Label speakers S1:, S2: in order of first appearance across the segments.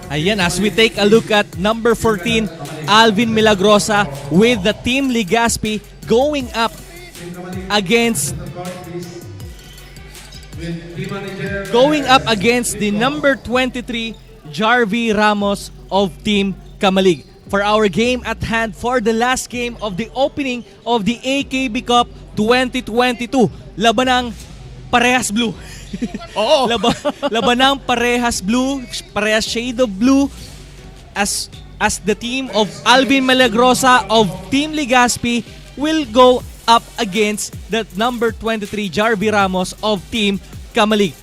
S1: Ayan, as we take a look at number 14, Alvin Milagrosa with the Team Legazpi going up against the number 23, Jarvie Ramos of Team Kamalig. For our game at hand, for the last game of the opening of the AKB Cup 2022. Laban ng parehas blue.
S2: Oo.
S1: Laban ng parehas blue, parehas shade of blue as the team of Alvin Milagrosa of Team Legazpi will go up against the number 23 Jarvie Ramos of Team Kamalig.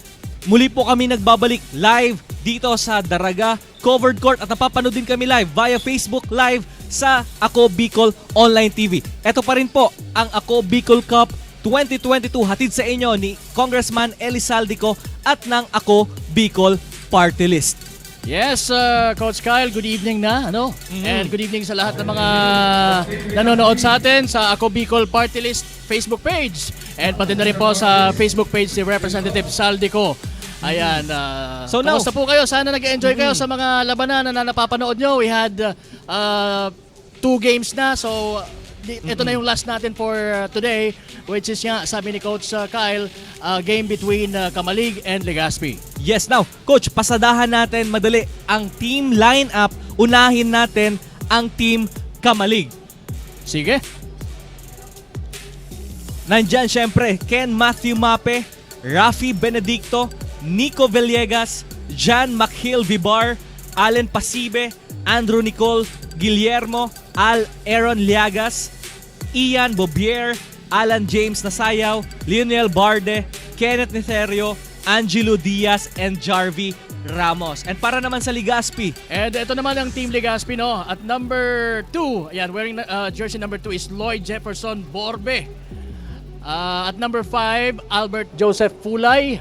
S1: Muli po kami nagbabalik live dito sa Daraga Covered Court at napapanood din kami live via Facebook Live sa Ako Bicol Online TV. Ito pa rin po ang Ako Bicol Cup 2022 hatid sa inyo ni Congressman Eli Saldico at ng Ako Bicol Party List.
S2: Yes, Coach Kyle, good evening na. And good evening sa lahat ng mga nanonood sa atin sa Ako Bicol Party List Facebook page. And pati na rin po sa Facebook page ni Representative Saldico. Ayan,
S1: so now,
S2: kamusta po kayo? Sana nag-enjoy kayo sa mga labanan na napapanood nyo. We had 2 games na, so ito na yung last natin for today, which is nga, sabi ni Coach Kyle, game between Kamalig and Legazpi.
S1: Yes, now, Coach, pasadahan natin madali ang team lineup. Unahin natin ang Team Kamalig.
S2: Sige.
S1: Nandyan syempre, Ken Matthew Mape, Rafi Benedicto, Nico Villegas, Jan Makhil Vibar, Allen Pasibe, Andrew Nicole, Guillermo, Aaron Liagas, Ian Bobier, Alan James Nasayaw, Lionel Barde, Kenneth Netherio, Angelo Diaz, and Jarvie Ramos. And para naman sa Legazpi.
S2: And ito naman ang Team Legazpi, no? At number 2, ayan, wearing jersey number 2 is Lloyd Jefferson Borbe. At number 5, Albert Joseph Fulay.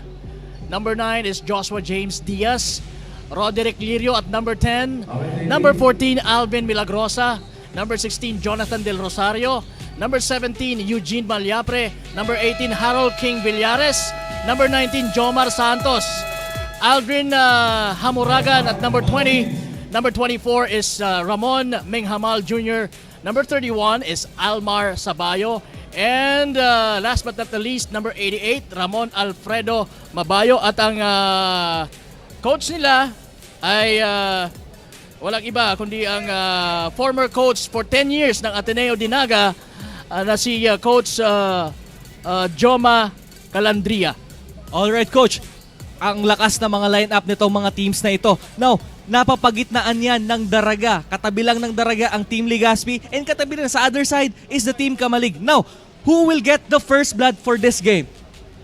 S2: Number 9 is Joshua James Diaz. Roderick Lirio at number 10. Number 14, Alvin Milagrosa. Number 16, Jonathan Del Rosario. Number 17, Eugene Malyapre. Number 18, Harold King Villares. Number 19, Jomar Santos. Aldrin Hamuragan at number 20. Number 24 is Ramon Menghamal Jr. Number 31 is Almar Sabayo. And last but not the least, number 88, Ramon Alfredo Mabayo. At ang coach nila ay walang iba kundi ang former coach for 10 years ng Ateneo Dinaga na si Coach Joma Calandria.
S1: Alright, Coach. Ang lakas na mga lineup nitong mga teams na ito. Now, napapagitnaan yan ng Daraga. Katabi lang ng Daraga ang Team Legazpi and katabi rin sa other side is the Team Kamalig. Now, who will get the first blood for this game?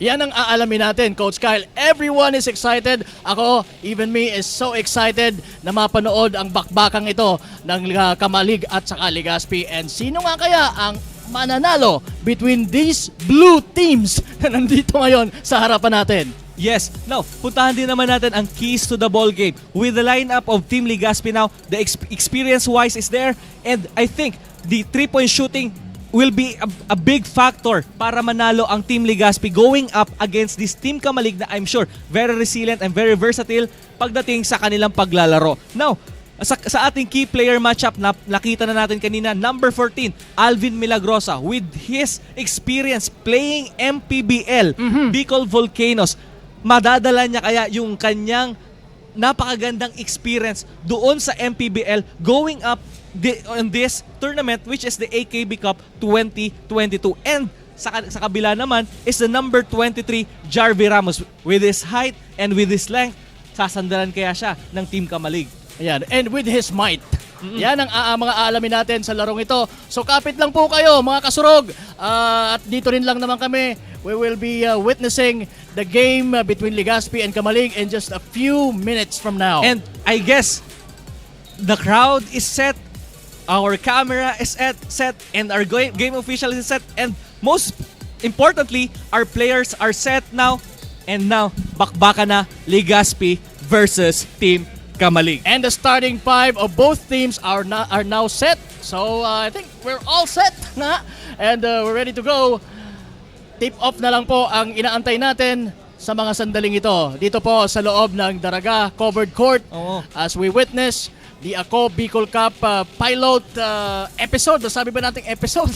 S2: Yan ang aalamin natin, Coach Kyle. Everyone is excited. Ako, even me, is so excited na mapanood ang bakbakang ito ng Kamalig at saka Legazpi. And sino nga kaya ang mananalo between these blue teams na nandito ngayon sa harapan natin?
S1: Yes. Now, puntahan din naman natin ang keys to the ball game. With the lineup of Team Legazpi now, the experience-wise is there. And I think the 3-point shooting will be a big factor para manalo ang Team Legazpi going up against this Team Kamalig na I'm sure very resilient and very versatile pagdating sa kanilang paglalaro. Now, sa ating key player matchup, nakita na natin kanina, number 14, Alvin Milagrosa with his experience playing MPBL, Bicol Volcanoes. Madadala niya kaya yung kanyang napakagandang experience doon sa MPBL going up on this tournament which is the AKB Cup 2022. And sa kabila naman is the number 23 Jarvie Ramos. With his height and with his length, sasandalan kaya siya ng Team Kamalig.
S2: Ayan, and with his might. Yan ang mga aalamin natin sa larong ito. So kapit lang po kayo mga kasurog. At dito rin lang naman kami. We will be witnessing the game between Legazpi and Kamalig in just a few minutes from now.
S1: And I guess the crowd is set, our camera is set, and our game official is set, and most importantly, our players are set now. And now, bakbaka na Legazpi versus Team Kamalig.
S2: And the starting 5 of both teams are now set. So I think we're all set na. And we're ready to go. Tip off na lang po ang inaantay natin. sa mga sandaling ito. Dito po sa loob ng Daraga Covered Court
S1: Oo.
S2: as we witness the Ako Bicol Cup pilot episode. Sabi ba nating episode?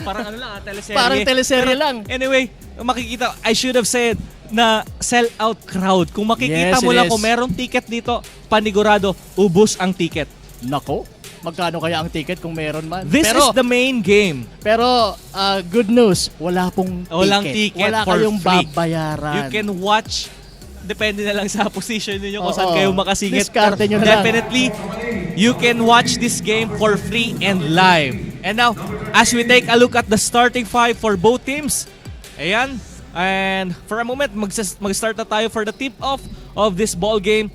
S1: Parang ano lang, teleserye.
S2: Parang teleserye
S1: Pero
S2: lang.
S1: Anyway, makikita, I should have said na sell-out crowd. Kung makikita
S2: Yes,
S1: mo
S2: it
S1: lang
S2: is.
S1: kung merong ticket dito, panigurado, ubos ang ticket.
S2: Nako, magkano kaya ang ticket kung meron man?
S1: This is the main game.
S2: Pero good news, wala pong ticket.
S1: Walang ticket
S2: Wala
S1: for
S2: kayong
S1: free.
S2: babayaran.
S1: You can watch, depende na lang sa position niyo kung
S2: Oo.
S1: saan kayo makasingit.
S2: Diskarte nyo na lang.
S1: Definitely, you can watch this game for free and live. And now, as we take a look at the starting five for both teams, ayan, and for a moment, mag-start na tayo for the tip-off of this ball game.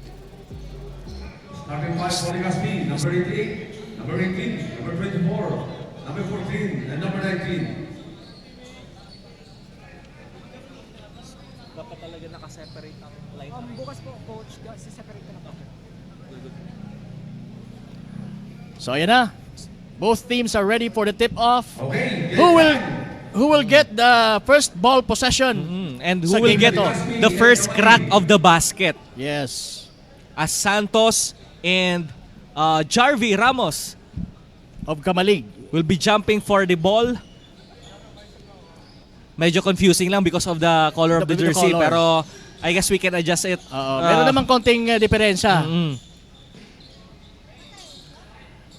S3: Starting 5 for Legazpi, number 88, number 18, number 24, number 14, and number 19.
S1: Dapat talaga nakaseparate ang line.
S4: Bukas po, coach, separate na po.
S2: So ayan na. Both teams are ready for the tip-off.
S3: Okay,
S2: Who will get the first ball possession?
S1: And who
S2: Sa
S1: will
S2: game
S1: get
S2: na to.
S1: the first crack of the basket?
S2: Yes.
S1: As Santos and Jarvie Ramos
S2: Of Kamalig.
S1: will be jumping for the ball. Medyo confusing lang because of the color of the
S2: The
S1: jersey,
S2: color.
S1: pero I guess we can adjust it.
S2: Meron namang konting diferensya.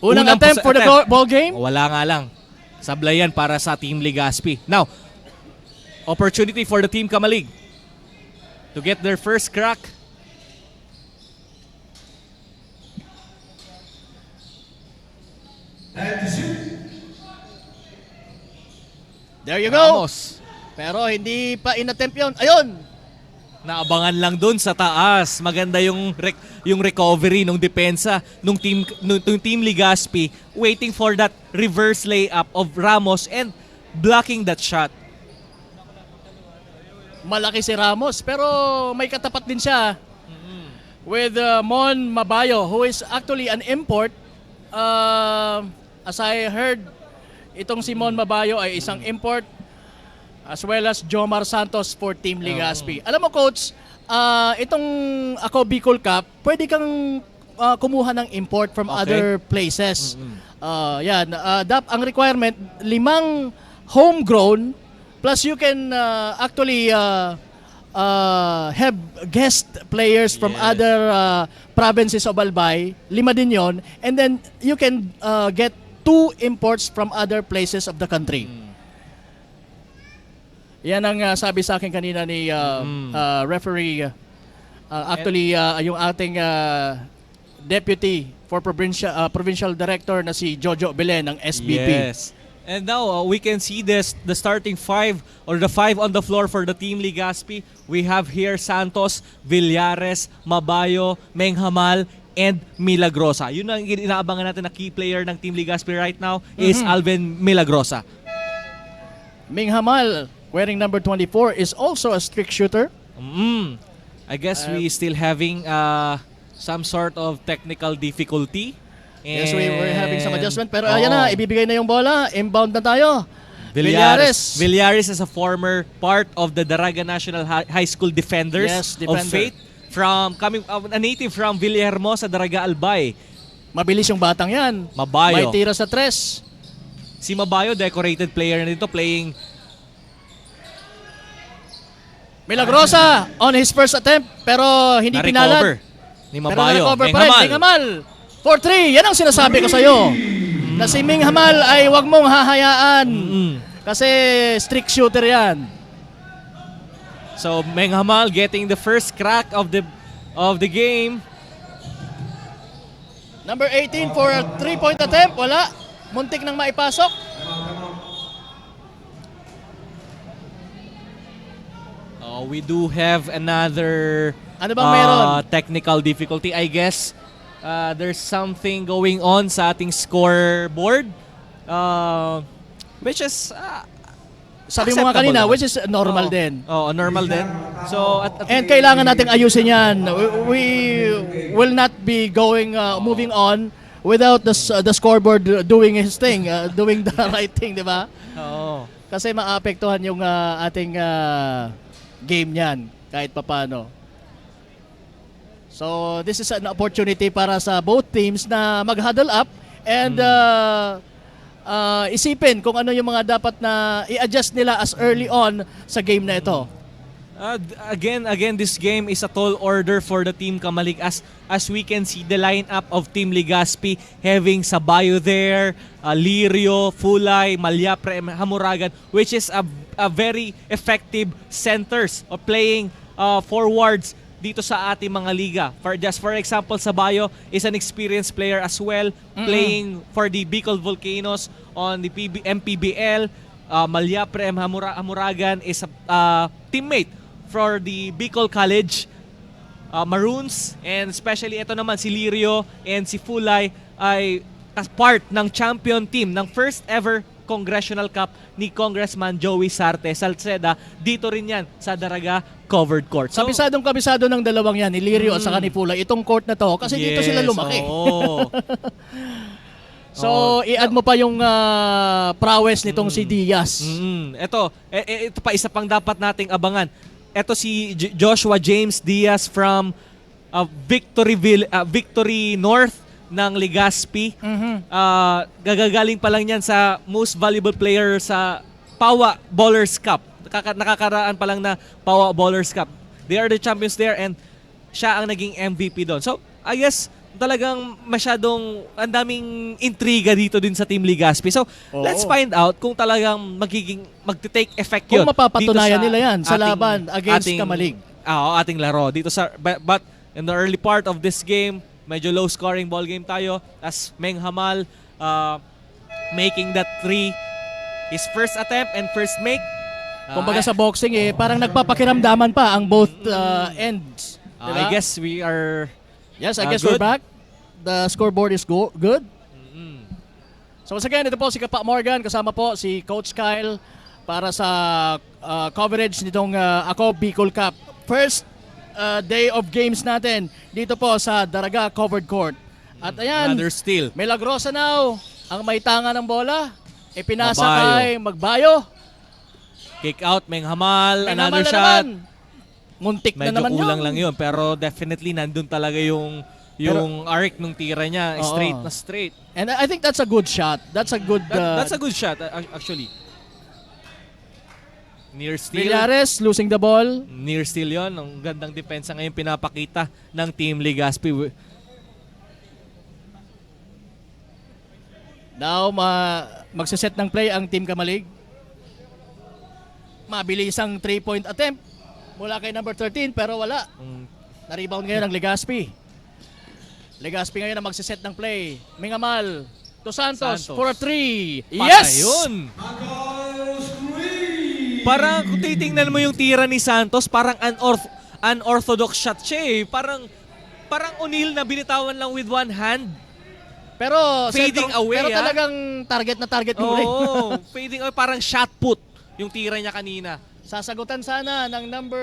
S2: Unang
S1: Unang
S2: attempt for the
S1: attempt.
S2: ball game.
S1: Wala nga lang. Sablay yan para sa Team Legazpi. Now, opportunity for the Team Kamalig to get their first crack.
S3: and to shoot.
S2: There you go.
S1: Ramos.
S2: Pero hindi pa in-attempt yun. Ayun!
S1: Naabangan lang dun sa taas. Maganda yung yung recovery ng depensa nung team Legazpi, waiting for that reverse layup of Ramos and blocking that shot.
S2: Malaki si Ramos, pero may katapat din siya with Mon Mabayo, who is actually an import. As I heard, itong si Mon Mabayo ay isang import, as well as Jomar Santos for Team Legazpi. Alam mo, Coach, itong Ako Bicol Cup, pwede kang kumuha ng import from
S1: Okay.
S2: other places. Yan, ang requirement, 5 homegrown, plus you can actually have guest players from
S1: Yes.
S2: other provinces of Albay. 5 din yon. And then you can get 2 imports from other places of the country. Yan ang sabi sa akin kanina ni referee. Actually, yung ating deputy for provincial director na si Jojo Belen ng SBP.
S1: Yes. And now we can see the starting five or the five on the floor for the Team Legazpi. We have here Santos, Villares, Mabayo, Menghamal, and Milagrosa. Yun ang inaabangan natin na key player ng Team Legazpi right now is Alvin Milagrosa.
S2: Ming Hamal, wearing number 24, is also a strict shooter.
S1: I guess we still having some sort of technical difficulty.
S2: Yes, we were having some
S1: And-
S2: adjustment. Pero
S1: Oo.
S2: ayan na, ibibigay na yung bola. Inbound na tayo.
S1: Villares is a former part of the Daraga National High School Defenders
S2: Yes,
S1: of
S2: defender.
S1: Fate. Coming a native from Villahermosa, Daraga Albay.
S2: Mabilis yung batang yan.
S1: Mabayo.
S2: May tira sa tres.
S1: Si Mabayo, decorated player na dito, playing
S2: Milagrosa on his first attempt, pero hindi
S1: na-recover
S2: pinalad.
S1: ni
S2: Pero
S1: Mabayo.
S2: na-recover pa rin.
S1: Menghamal.
S2: Ming Hamal. 4-3. Yan ang sinasabi ko sa'yo. Na si Ming Hamal ay wag mong hahayaan. Kasi strict shooter yan.
S1: So Menghamal getting the first crack of the game.
S2: Number 18 for a 3-point attempt. Wala. Muntik nang maipasok.
S1: We do have another
S2: Ano bang meron?
S1: technical difficulty, I guess. There's something going on sa ating scoreboard, which is
S2: Sabi mo nga
S1: acceptable
S2: kanina,
S1: naman.
S2: which is normal din.
S1: Oo, normal din. So,
S2: And kailangan nating ayusin yan. We will not be moving on without the scoreboard doing his thing, doing the right thing, di ba?
S1: Oo.
S2: Kasi maapektuhan yung ating game niyan kahit papano. So this is an opportunity para sa both teams na mag-huddle up and isipin kung ano yung mga dapat na i-adjust nila as early on sa game na ito.
S1: Again, this game is a tall order for the Team Kamalig as we can see the lineup of Team Legazpi having Sabayo there, Lirio, Fulay, Malyapre, Hamuragan, which is a very effective centers of playing forwards dito sa ating mga liga. For example, Sabayo is an experienced player as well, playing for the Bicol Volcanoes on the MPBL. Malyapre, Hamuragan is a teammate for the Bicol College Maroons, and especially ito naman si Lirio and si Fulay ay as part ng champion team ng first ever Congressional Cup ni Congressman Joey Sarte Salceda. Dito rin yan sa Daraga covered court. So,
S2: Kabisadong ng dalawang yan, ni Lirio at saka ni Fulay, itong court na to kasi dito sila lumaki.
S1: Oo.
S2: So, i-add mo pa yung prowess nitong si Diaz.
S1: Ito pa isa pang dapat nating abangan. Ito si Joshua James Diaz from Victory North ng Legazpi. Gagagaling pa lang yan sa most valuable player sa PAWA Bowlers Cup. Nakakaraan pa lang na PAWA Bowlers Cup. They are the champions there and siya ang naging MVP doon. So, I guess talagang masyadong ang daming intriga dito din sa Team Legazpi. So, let's find out kung talagang magte-take effect yun.
S2: Kung mapapatunayan
S1: dito
S2: nila yan sa laban against Kamalig.
S1: Ating laro. Dito sa, but in the early part of this game, medyo low scoring ball game tayo as Meng Hamal making that 3 his first attempt and first make.
S2: Kumbaga sa boxing parang nagpapakiramdaman pa ang both ends.
S1: I guess we are
S2: Yes, I guess
S1: good.
S2: we're back. The scoreboard is good. So once again, ito po si Kapa Morgan, kasama po si Coach Kyle para sa coverage nitong Ako Bicol Cup. First day of games natin dito po sa Daraga Covered Court. At ayan,
S1: another steal.
S2: Milagrosa now ang may tanga ng bola. Pinasa
S1: Mabayo.
S2: kay Magbayo.
S1: Kick out, Meng Hamal,
S2: May naman
S1: another
S2: na
S1: shot.
S2: naman. Muntik
S1: Medyo
S2: na naman
S1: kulang
S2: yun.
S1: lang yun, pero definitely nandun talaga yung arc nung tira niya,
S2: Oo.
S1: straight na straight.
S2: And I think that's a good shot. That's a good...
S1: That's a good shot actually. Near steal.
S2: Villares losing the ball.
S1: Near steal yon. Ang gandang depensa ngayon pinapakita ng Team Legazpi.
S2: Now, magsaset ng play ang Team Kamalig. Mabilisang 3-point attempt mula kay number 13 pero wala. Na-rebound ngayon ang Legazpi. Legazpi ngayon ang magsaset ng play. Mingamal to Santos for a 3. Yes!
S1: Yun. Parang kung titingnan mo yung tira ni Santos, parang unorthodox shot siya eh. Parang O'Neal na binitawan lang with one hand.
S2: Pero
S1: Fading away,
S2: pero talagang target na target mo rin.
S1: Oo, fading away. Parang shot put yung tira niya kanina.
S2: Sasagutan sana ng number...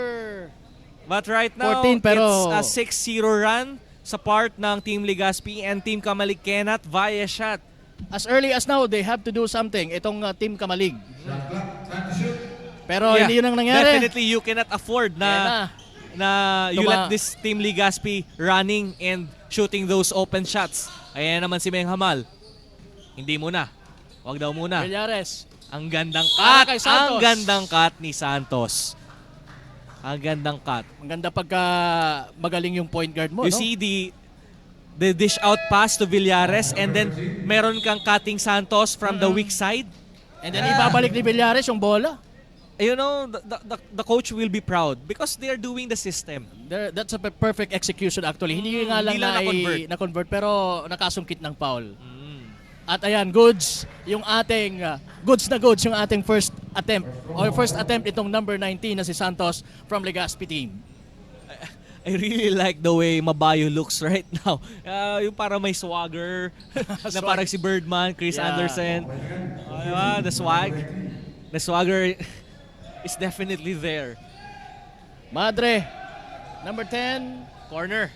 S1: But right now,
S2: 14, pero-
S1: it's a 6-0 run sa part ng Team Legazpi and Team Kamalig cannot via shot.
S2: As early as now, they have to do something. Itong Team Kamalig.
S3: Time to shoot.
S2: Pero hindi yun ang nangyari.
S1: Definitely, you cannot afford na you let this Team Legazpi running and shooting those open shots. Ayan naman si Meng Hamal. Hindi muna. Wag daw muna.
S2: Villares.
S1: Ang gandang
S2: Para
S1: cut.
S2: kay Santos.
S1: Ang gandang cut ni Santos. Ang gandang cut.
S2: Ang ganda pagka magaling yung point guard mo,
S1: You
S2: no?
S1: see the dish out pass to Villares and then meron kang cutting Santos from the weak side.
S2: And then ibabalik ni Villares yung bola.
S1: You know, the coach will be proud because they're doing the system.
S2: That's a perfect execution actually. Hindi nga lang
S1: Hindi lang
S2: na-convert pero nakasungkit ng foul. At ayan, goods yung ating yung ating first attempt itong number 19 na si Santos from Legazpi team.
S1: I really like the way Mabayo looks right now. Yung parang may swagger na parang si Birdman, Chris
S2: Yeah.
S1: Anderson. The swagger is definitely there.
S2: Madre, number 10,
S1: Corner.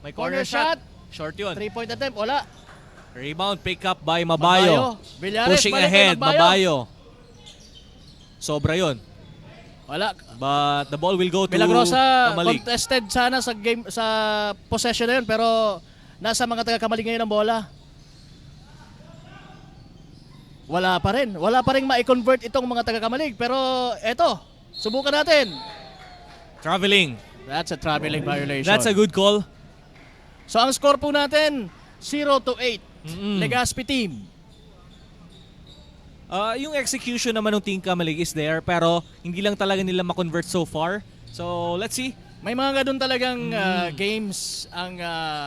S1: May
S2: corner
S1: corner,
S2: shot.
S1: Short yun.
S2: 3-point attempt, wala.
S1: Rebound pick up by Mabayo.
S2: Villares,
S1: Pushing
S2: balik kay
S1: ahead, Mabayo. Sobra yun.
S2: Wala.
S1: But the ball will go to
S2: Milagrosa,
S1: Kamalig.
S2: contested sana sa game sa possession na yun, pero nasa mga taga-Kamalig ngayon ang bola. Wala pa rin. Wala pa rin ma-convert itong mga taga-Kamalig. Pero eto, subukan natin.
S1: Traveling.
S2: That's a traveling violation.
S1: That's a good call.
S2: So ang score po natin, 0-8.
S1: Mm-mm.
S2: Legazpi team.
S1: Yung execution naman ng Team Kamalig is there, pero hindi lang talaga nila ma-convert so far. So, let's see.
S2: May mga ganun talagang games ang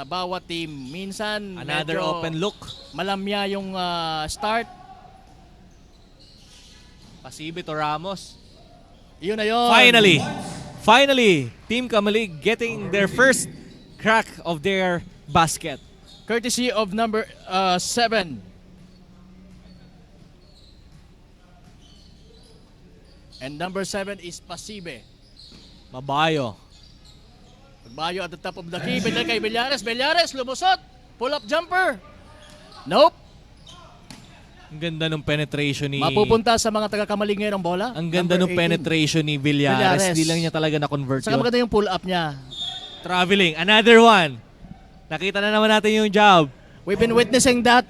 S2: bawat team. Minsan,
S1: Another
S2: medyo
S1: open look.
S2: malamya yung start.
S1: Pasibe to Ramos.
S2: Yun na yun.
S1: Finally, Team Kamalig getting their first crack of their basket.
S2: Courtesy of number 7. And number 7 is Pasibe.
S1: Mabayo.
S2: Bayo at the top of the key. Pinal kay Villares. Villares, lumusot. Pull-up jumper. Nope.
S1: Ang ganda ng penetration ni...
S2: Mapupunta sa mga taga-Kamalig ngayon ang bola.
S1: Ang ganda ng
S2: Number 18.
S1: penetration ni Villares.
S2: Villares.
S1: Hindi lang niya talaga na-convert
S2: Saka
S1: yun.
S2: maganda yung pull-up niya.
S1: Traveling. Another one. Nakita na naman natin yung job.
S2: We've been witnessing that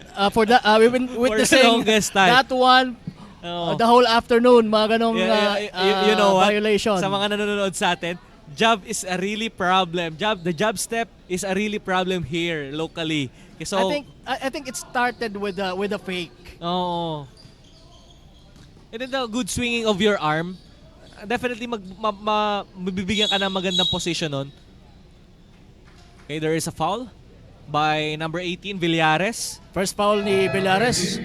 S2: we've been witnessing
S1: longest time.
S2: that one
S1: Oo.
S2: the whole afternoon, mga ganong
S1: You know what?
S2: violation.
S1: Sa mga nanonood sa atin, job is a really problem. The job step is a really problem here locally. So,
S2: I think it started with a fake.
S1: oo. And then the good swinging of your arm, definitely mabibigyan ka ng magandang position nun. Okay, there is a foul by number 18, Villares.
S2: First foul ni Villares.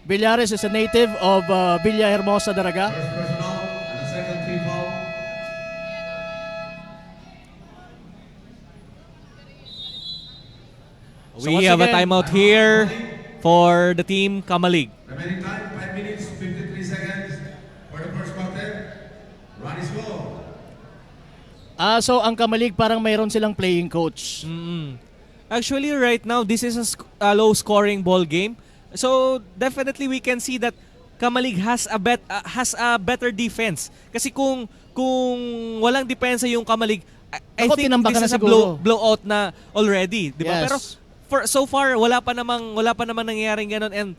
S2: Villares is a native of Villahermosa, Daraga.
S3: First personal and the second team foul.
S2: So
S1: We
S2: once
S1: have a
S2: again,
S1: timeout here for the Team Kamalig.
S3: Remaining time, 5 minutes, 53 seconds for the first quarter. Run is go.
S2: So ang Kamalig parang mayroon silang playing coach.
S1: Actually, right now, this is a low-scoring ball game. So, definitely we can see that Kamalig has a better defense. Kasi kung walang depensa yung Kamalig, I
S2: Ako,
S1: think
S2: tinambakan
S1: this is
S2: na
S1: a
S2: siguro.
S1: blowout na already, di ba?
S2: Yes.
S1: Pero so far wala pa namang nangyayaring ganun, and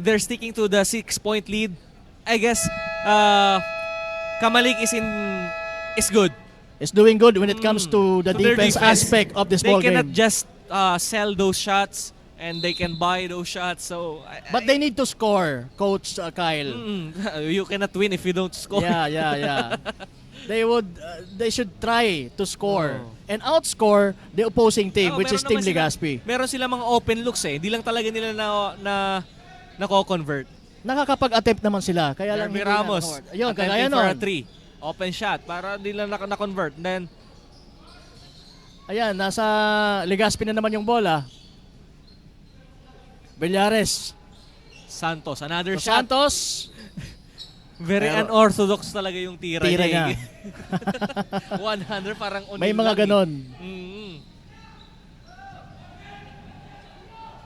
S1: they're sticking to the 6-point lead. I guess Kamalig is good.
S2: Is doing good when it comes to the
S1: So their
S2: defense aspect of this
S1: They
S2: ball
S1: cannot
S2: game.
S1: just sell those shots, and they can buy those shots. So,
S2: But they need to score, Coach Kyle.
S1: you cannot win if you don't score.
S2: Yeah. They should try to score
S1: Oh.
S2: and outscore the opposing team, which is
S1: Meron
S2: Team
S1: naman
S2: Legazpi.
S1: Meron sila mga open looks eh. Hindi lang talaga nila nako-convert.
S2: Nakakapag-attempt naman sila, kaya lang
S1: Jeremy
S2: hindi
S1: Ramos,
S2: na-convert. Ayun, kagaya
S1: attempting for a
S2: nun.
S1: 3. Open shot para hindi lang na-convert. Then,
S2: Ayan, nasa Legazpi na naman yung bola. Villares.
S1: Santos, another
S2: Dos
S1: shot.
S2: Santos.
S1: Very
S2: Pero-
S1: unorthodox talaga yung tira
S2: Tira
S1: niya.
S2: niya.
S1: 100 parang unin
S2: May mga
S1: lang eh.
S2: ganon.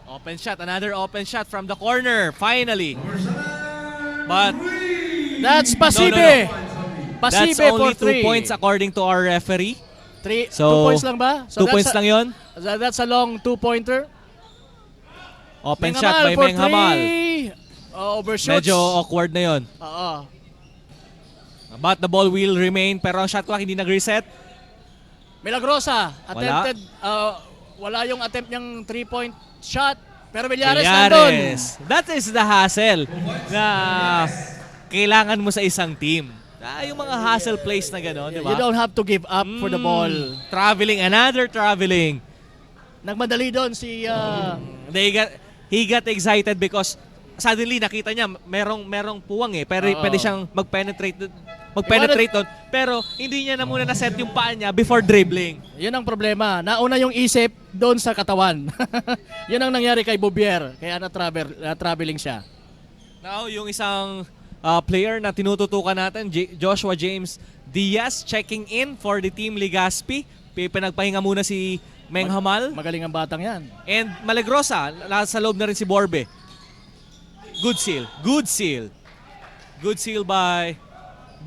S1: Open shot, another open shot from the corner, finally. But
S2: That's Pasibe.
S1: No.
S2: Pasibe
S1: that's only
S2: for
S1: 2 points according to our referee.
S2: 2
S1: So,
S2: points lang ba?
S1: 2 points lang yon.
S2: That's a long 2-pointer.
S1: Open shot by Meng Hamal.
S2: Overshoots.
S1: Medyo awkward na yon.
S2: Oo.
S1: But the ball will remain, pero ang shot clock hindi nag-reset.
S2: Milagrosa. Attempted. Wala yung attempt niyang 3-point shot. Pero Villares
S1: Villares. That is the hassle na kailangan mo sa isang team. Yung mga hassle plays na gano'n, di ba?
S2: You don't have to give up for the ball.
S1: Traveling, another traveling.
S2: Nagmadali doon si...
S1: He got excited because suddenly nakita niya merong puwang eh. Pero
S2: Oo.
S1: pwede siyang mag-penetrate doon. Pero hindi niya na muna na-set yung paa niya before dribbling.
S2: Yun ang problema. Nauna yung isip doon sa katawan. Yun ang nangyari kay Bouvier. Kaya na-traveling siya.
S1: Now, yung isang player na tinututukan natin, Joshua James Diaz, checking in for the Team Legazpi. Pinagpahinga muna si Meng Hamal.
S2: Magaling ang batang yan.
S1: And Milagrosa, nasa loob na rin si Borbe. Good seal by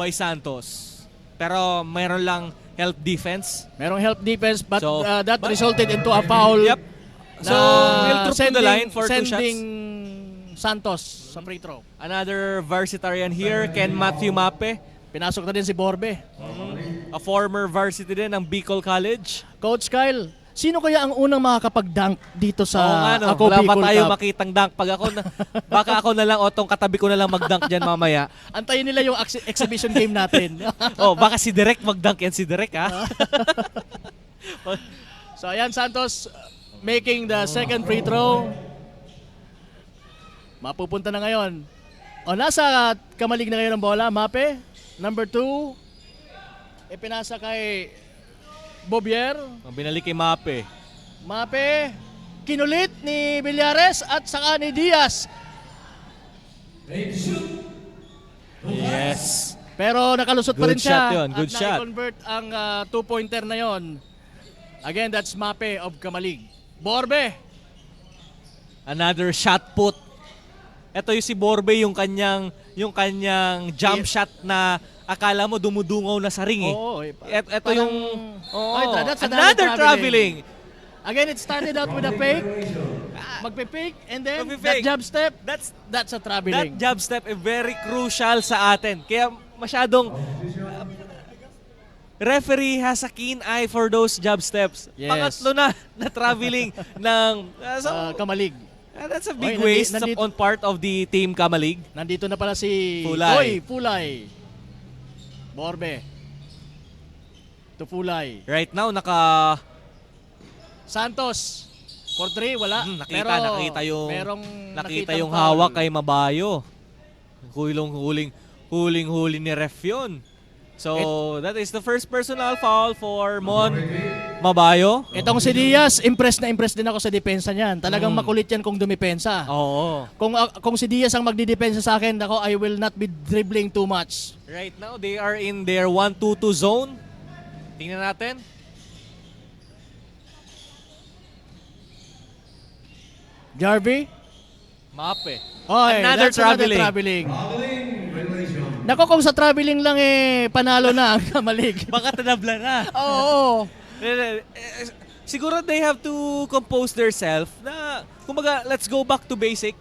S1: by Santos. Pero mayroon lang help defense.
S2: Merong help defense but
S1: So,
S2: that resulted into a foul.
S1: Yep. So, we'll through to the line for 2
S2: sending
S1: shots.
S2: Santos sa free throw.
S1: Another varsitarian here, Ken Matthew Mape.
S2: Pinasok na din si Borbe.
S1: A former varsity din ng Bicol College.
S2: Coach Kyle, sino kaya ang unang makakapag-dunk dito sa
S1: Oo nga, no?
S2: Ako
S1: Wala pa
S2: Bicol
S1: tayo
S2: Cup?
S1: makitang dunk. Baka ako na lang o tong katabi ko na lang mag-dunk dyan mamaya.
S2: Antayin nila yung exhibition game natin.
S1: Oh, baka si Direk mag-dunk yan si Direk, ha?
S2: So ayan, Santos making the second free throw. Mapupunta na ngayon. O nasa Kamalig na ngayon ang bola, Mape. Number 2. Ipinasa kay Bobier.
S1: Ang binalik kay Mape.
S2: Mape. Kinulit ni Villares at saka ni Diaz.
S1: Yes.
S2: Pero nakalusot pa
S1: Good
S2: rin siya.
S1: shot yun, good
S2: at
S1: shot.
S2: na-convert ang 2-pointer na yon. Again, that's Mape of Kamalig. Borbe.
S1: Another shot put. Ito yung si Borbe, yung kanyang jump shot na akala mo dumudungaw na sa ring eh.
S2: Oo.
S1: Ito
S2: Parang-
S1: yung
S2: Ay, that's
S1: another traveling.
S2: Again, it started out with a fake. Magpe-fake and then
S1: Magpe-fake.
S2: that jab step,
S1: That's
S2: that's a
S1: that
S2: traveling.
S1: jab step is very crucial sa atin. Kaya masyadong referee has a keen eye for those jab steps.
S2: Yes.
S1: Pangatlo na traveling ng
S2: Kamalig.
S1: that's a big
S2: Oy,
S1: waste
S2: nandito-
S1: on part of the team Kamalig.
S2: Nandito na pala si
S1: Fulay.
S2: Fulay. Borbe. To Fulay.
S1: Right now
S2: Santos. For 3, wala.
S1: nakita yung
S2: nakitang
S1: yung
S2: foul.
S1: hawak kay Mabayo. Huling-huli ni ref yun. So, that is the first personal foul for Mon Mabayo.
S2: Itong si Diaz, impressed din ako sa depensa niyan. Talagang makulit yan kung dumipensa.
S1: Oo.
S2: Kung si Diaz ang magdidepensa sa akin, ako, I will not be dribbling too much.
S1: Right now, they are in their 1-2-2 zone. Tingnan natin.
S2: Jarvie?
S1: Mape.
S2: Oy,
S1: Another
S2: that's another
S1: traveling.
S2: traveling.
S3: Traveling violation.
S2: Nako, kung sa traveling lang panalo na ang Kamalig.
S1: Baka tanabla na.
S2: Oo.
S1: Siguro they have to compose themselves na, kumbaga, let's go back to basic.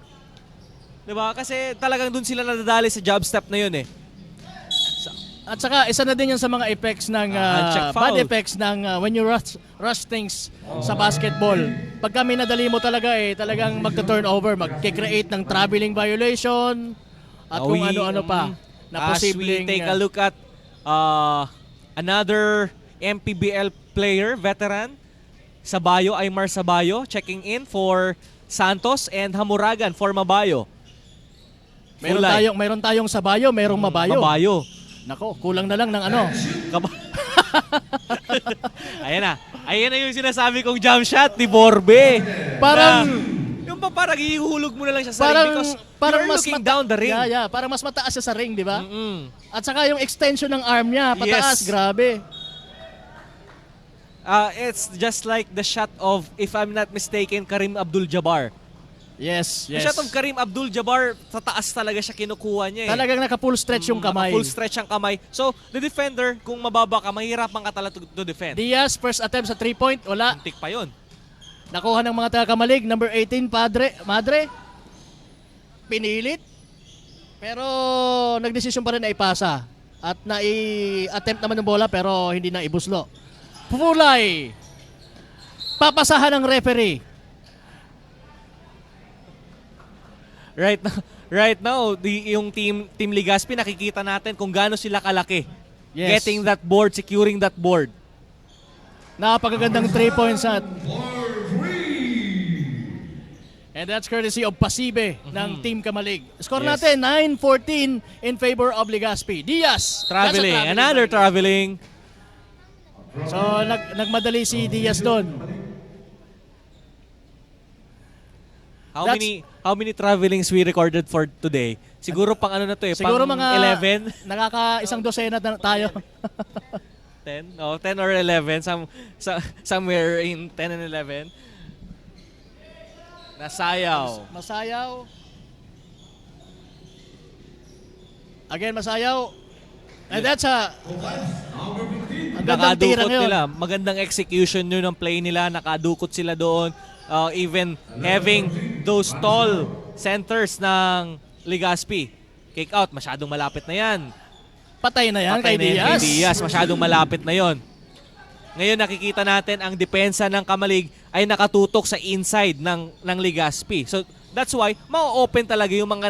S1: Diba? Kasi talagang dun sila nadadali sa job step na yun eh.
S2: At saka isa na din yan sa mga effects ng
S1: Unchecked foul.
S2: bad effects ng when you rush things sa basketball. Pag kami nadali mo talaga talagang magto-turnover, magke-create ng traveling violation at kung ano-ano pa na
S1: As we
S2: posibleng
S1: take a look at another MPBL player, veteran, Sabayo, Aymar Sabayo, checking in for Santos and Hamuragan for Mabayo. Fulay.
S2: mayroon tayong Sabayo, mayroong Mabayo.
S1: Mabayo.
S2: Nako, kulang na lang ng ano.
S1: Ayan na yung sinasabi kong jump shot ni Borbe.
S2: Parang
S1: Yung ba parang ihulog mo na lang siya sa
S2: parang
S1: ring because
S2: parang
S1: you're
S2: mas
S1: looking down the ring.
S2: Yeah, parang mas mataas siya sa ring, di ba?
S1: Mm-mm.
S2: At saka yung extension ng arm niya, pataas,
S1: Yes.
S2: grabe.
S1: It's just like the shot of, if I'm not mistaken, Kareem Abdul-Jabbar.
S2: Yes.
S1: The shot of Kareem Abdul-Jabbar, sa taas talaga siya kinukuha niya eh.
S2: Talagang naka-full stretch yung kamay.
S1: Full stretch ang kamay. So, the defender, kung mababa ka, mahirapan ka talaga to defend.
S2: Diaz, first attempt sa 3-point, wala.
S1: Antik pa yun.
S2: Nakuha ng mga taga-Kamalig, number 18, Madre. Pinilit. Pero nagdesisyon pa rin na ipasa. At nai-attempt naman ng bola pero hindi na ibuslo. Fulay. Papasahan ng referee.
S1: Right now, yung team Legazpi, nakikita natin kung gaano sila kalaki.
S2: Yes.
S1: Getting that board, securing that board.
S2: Napakagandang 3 points at
S3: For three.
S2: and that's courtesy of Pasibe ng Team Kamalig. Score
S1: Yes.
S2: natin 9-14 in favor of Legazpi. Diaz.
S1: Traveling.
S2: That's a
S1: Another traveling.
S2: So nagmadali si Diaz doon.
S1: How many travelings we recorded for today? Siguro pang ano na to eh,
S2: Siguro
S1: pang
S2: mga
S1: 11?
S2: Nakaka-isang dosena na tayo.
S1: 10? Oh, 10 or 11. Somewhere in 10 and 11. Nasayaw.
S2: Masayaw. Again, Masayaw. And that's a...
S3: Number 15.
S2: Ang gandang tira
S1: Nakadukot
S2: ngayon.
S1: nila. Magandang execution yun ng play nila. Nakadukot sila doon. Even having those tall centers ng Legazpi. Kick out, masyadong malapit na yan.
S2: Patay na yan
S1: Patay
S2: kay
S1: na yan
S2: Diaz.
S1: kay Diaz. Masyadong malapit na yon. Ngayon nakikita natin ang depensa ng Kamalig ay nakatutok sa inside ng Legazpi. So that's why ma-open talaga yung mga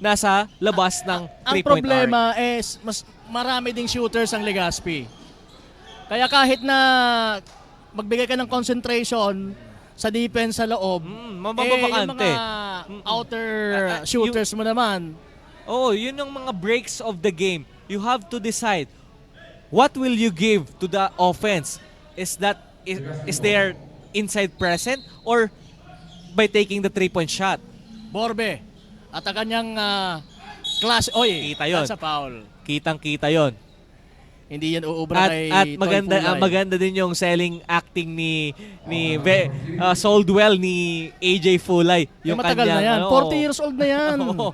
S1: nasa labas ng
S2: Ang
S1: 3-point
S2: problema is mas marami ding shooters ang Legazpi. Kaya kahit na magbigay ka ng concentration sa defense sa loob, yung
S1: mababakante.
S2: mga outer shooters mo naman,
S1: Oo, yun yung mga breaks of the game. You have to decide what will you give to the offense. Is there inside present or by taking the 3-point shot?
S2: Borbe at ang kanyang class, oy,
S1: Kita yun.
S2: that's a foul.
S1: Kitang-kita yon.
S2: Hindi yan uubra kay
S1: At
S2: Toy
S1: maganda
S2: Fulay.
S1: maganda din yung selling acting ni Soldwell ni AJ Fulay.
S2: Yung matagal na yan. 40 years old na yan.
S1: Oo.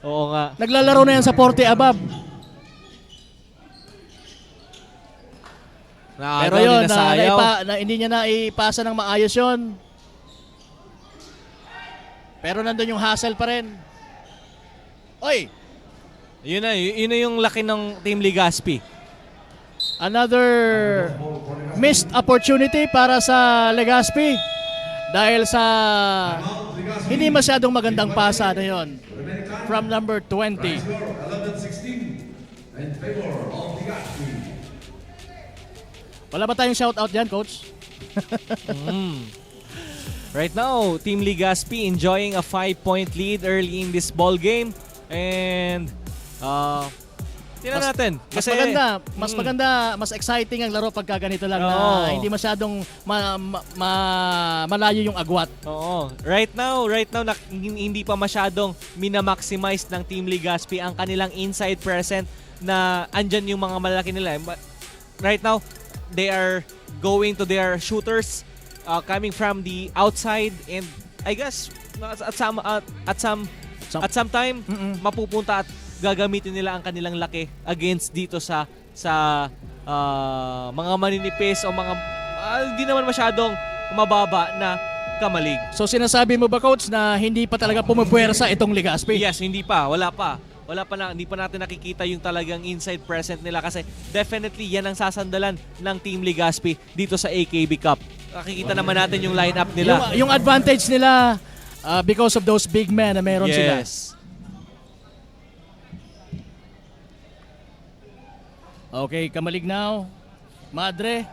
S1: Oo nga.
S2: Naglalaro na yan sa 40 above. Pero
S1: Naagaw
S2: yun,
S1: ni Nasayaw.
S2: hindi niya na ipasa ng maayos yun. Pero nandun yung hassle pa rin. Oy!
S1: Yun na yung laki ng Team Legazpi.
S2: Another missed opportunity para sa Legazpi dahil sa hindi masyadong magandang pasa na yon from number 20.
S3: Score 11-16 in favor of Legazpi.
S2: Wala ba tayong shoutout dyan, Coach?
S1: Right now, Team Legazpi enjoying a 5-point lead early in this ball game. And tingnan natin.
S2: Mas maganda, mas exciting ang laro pagka ganito lang na
S1: Oo.
S2: hindi masyadong malayo yung agwat.
S1: Oo. Right now hindi pa masyadong minamaximize ng Team Legazpi ang kanilang inside present na andyan yung mga malaki nila. But right now, they are going to their shooters coming from the outside, and I guess at some time mapupunta at gagamitin nila ang kanilang laki against dito sa mga maninipis o mga hindi naman masyadong mababa na Kamalig.
S2: So sinasabi mo ba, Coach, na hindi pa talaga pumupuwersa itong Legazpi?
S1: Yes, hindi pa. Wala pa. Hindi pa natin nakikita yung talagang inside present nila kasi definitely yan ang sasandalan ng Team Legazpi dito sa AKB Cup. Nakikita naman natin yung lineup nila.
S2: Yung advantage nila because of those big men na meron sila.
S1: Yes.
S2: Okay, Kamalig now. Madre.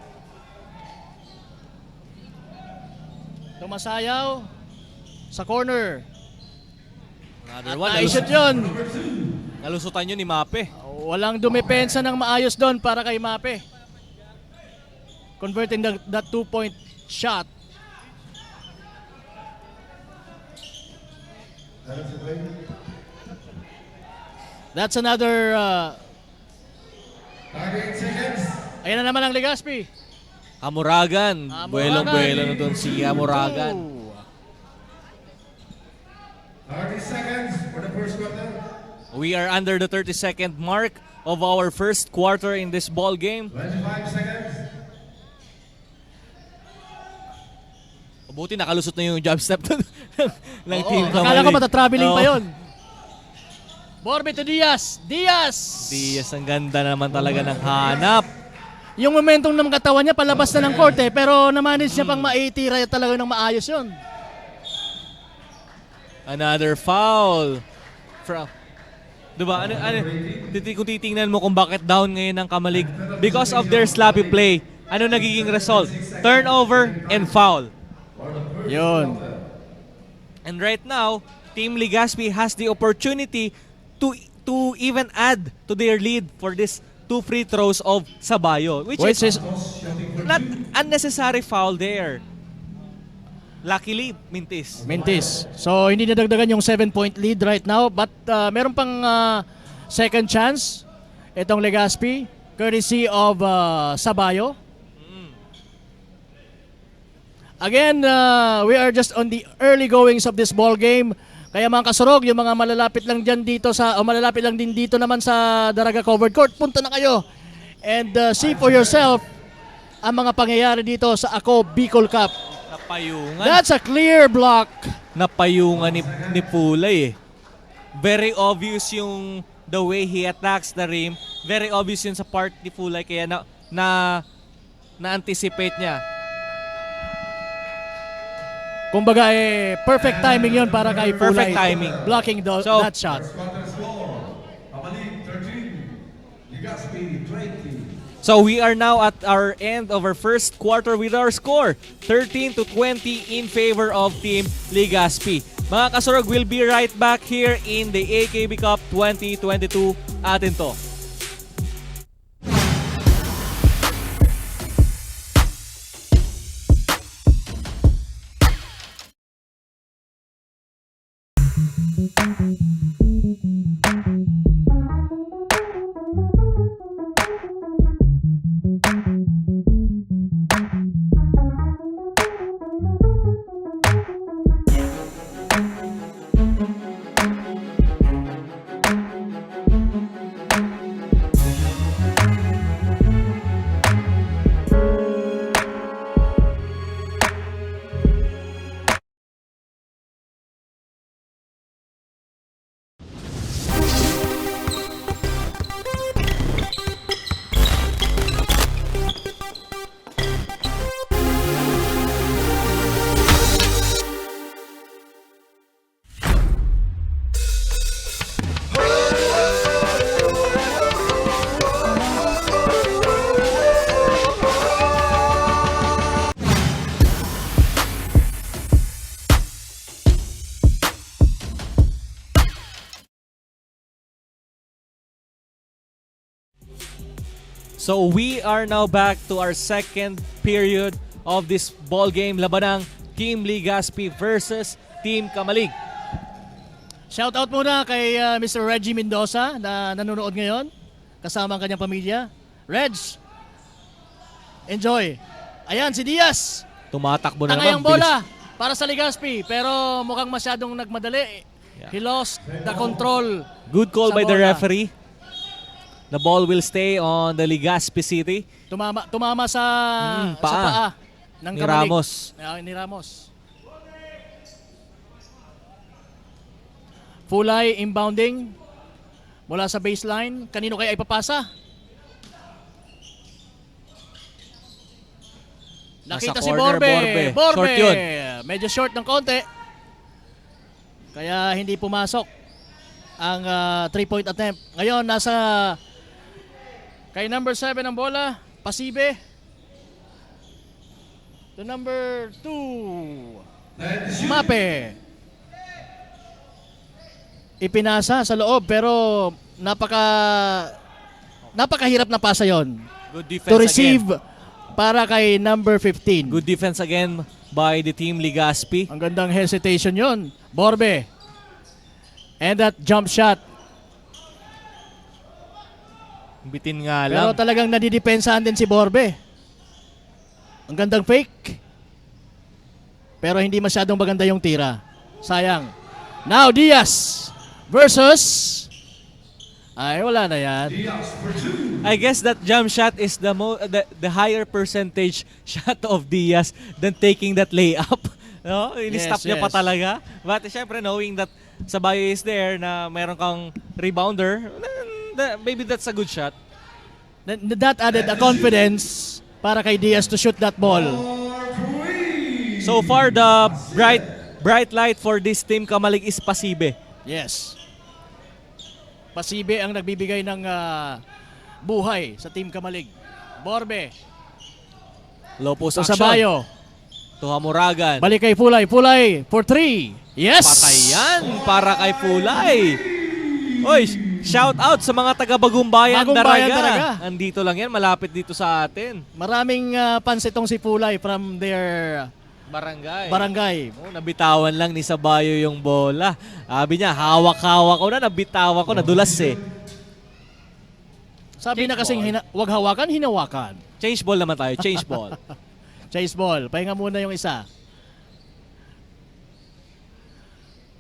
S2: Tumasayaw sa corner.
S1: Another
S2: At
S1: one.
S2: naishoot yun.
S1: Nalusutan yun ni Mape.
S2: Walang dumepensa ng maayos doon para kay Mape. Converting that 2-point shot. That's another
S3: 38 seconds.
S2: ayan na naman ang Legazpi.
S1: Amuragan.
S2: Amuragan.
S1: Buelong-buelo na doon si Amuragan.
S3: 30 seconds for the first quarter.
S1: We are under the 30-second mark of our first quarter in this ball game.
S3: 25 seconds.
S1: Buti nakalusot na yung jump step ng
S2: Oo,
S1: Team Kamalig.
S2: akala ko matatraveling pa
S1: Oo.
S2: yun. Borbe to Diaz. Diaz!
S1: Diaz, ang ganda naman talaga ng hanap.
S2: Yung momentum ng katawan niya palabas na ng court pero namanage niya pang maitira talaga ng maayos yun.
S1: Another foul. Diba? Kung titingnan mo kung bakit down ngayon ng Kamalig, because of their sloppy play, ano nagiging result? Turnover and foul.
S2: Yun.
S1: And right now, Team Legazpi has the opportunity to even add to their lead for this 2 free throws of Sabayo, which is not unnecessary foul there. Luckily, Mintis.
S2: So hindi nadagdagan yung 7-point lead right now, but meron pang second chance itong Legazpi courtesy of Sabayo. Again, we are just on the early goings of this ball game. Kaya mga kasurog, yung mga malalapit lang dyan dito sa, o malalapit lang din dito naman sa Daraga Covered Court, punta na kayo and see for yourself ang mga pangyayari dito sa Ako Bicol Cup.
S1: Napayungan.
S2: That's a clear block.
S1: Napayungan ni Pulay eh. Very obvious yung the way he attacks the rim. Very obvious yun sa part ni Pulay kaya na-anticipate niya.
S2: Kumbaga perfect timing yon para kay Fulay.
S1: Perfect timing.
S2: Blocking
S1: So,
S2: that shot.
S3: Quarter score. Kamalig 13. Legazpi 20.
S1: So we are now at our end of our first quarter with our score, 13-20 in favor of Team Legazpi. Mga kasurog, we'll be right back here in the AKB Cup 2022. Atin to. So we are now back to our second period of this ball game. Labanang Team Legazpi versus Team Kamalig.
S2: Shoutout muna kay Mr. Reggie Mendoza na nanonood ngayon kasama ang kanyang pamilya. Reg, enjoy. Ayan, si Diaz.
S1: Tumatakbo na
S2: Tangay ang
S1: naman.
S2: bola para sa Legazpi pero mukhang masyadong nagmadali.
S1: Yeah.
S2: He lost the control.
S1: Good call
S2: sa
S1: by the
S2: bola.
S1: referee. The ball will stay on the Legazpi City.
S2: Tumama sa
S1: paa.
S2: sa paa ng
S1: Ni
S2: Kamalig.
S1: Ramos.
S2: Ni Ramos. Fulay inbounding mula sa baseline. Kanino kaya ipapasa? Nakita si
S1: corner,
S2: Borbe.
S1: Short yun.
S2: Medyo short ng konti. Kaya hindi pumasok ang 3-point attempt. Ngayon nasa kay number 7 ang bola, Pasibe. To number 2, Mape. Ipinasa sa loob pero napakahirap na pasa yon
S1: Good defense
S2: to receive
S1: again.
S2: para kay number 15.
S1: Good defense again by the Team Legazpi.
S2: Ang gandang hesitation yon. Borbe. And that jump shot.
S1: Bitin nga
S2: Pero
S1: lang.
S2: talagang nadidepensahan din si Borbe. Ang gandang fake. Pero hindi masyadong maganda yung tira. Sayang. Now Diaz versus... Ay, wala na yan.
S1: I guess that jump shot is the higher percentage shot of Diaz than taking that layup. No? Ini-stop niya pa talaga. But syempre knowing that Sabayo is there na meron kang rebounder, maybe that's a good shot.
S2: That added a confidence para kay Diaz to shoot that ball.
S1: So far, the bright light for this Team Kamalig is Pasibe.
S2: Yes. Pasibe ang nagbibigay ng buhay sa Team Kamalig. Borbe.
S1: Low post
S2: So
S1: action.
S2: Sabayo.
S1: To Hamuragan.
S2: Balik kay Fulay. Fulay for 3. Yes!
S1: Patay yan para kay Fulay. Oy, shout out sa mga taga-Bagumbayan
S2: Bagumbayan
S1: Daraga.
S2: Daraga.
S1: Andito lang yan, malapit dito sa atin.
S2: Maraming fans itong si Fulay from their barangay.
S1: Oh, nabitawan lang ni Sabayo yung bola. Sabi niya, hawak-hawak ko na, nabitawan ko, nadulas eh.
S2: Sabi na
S1: Change
S2: kasing wag hawakan, hinawakan.
S1: Change ball naman tayo, change ball.
S2: Chase ball. Pahinga muna yung isa.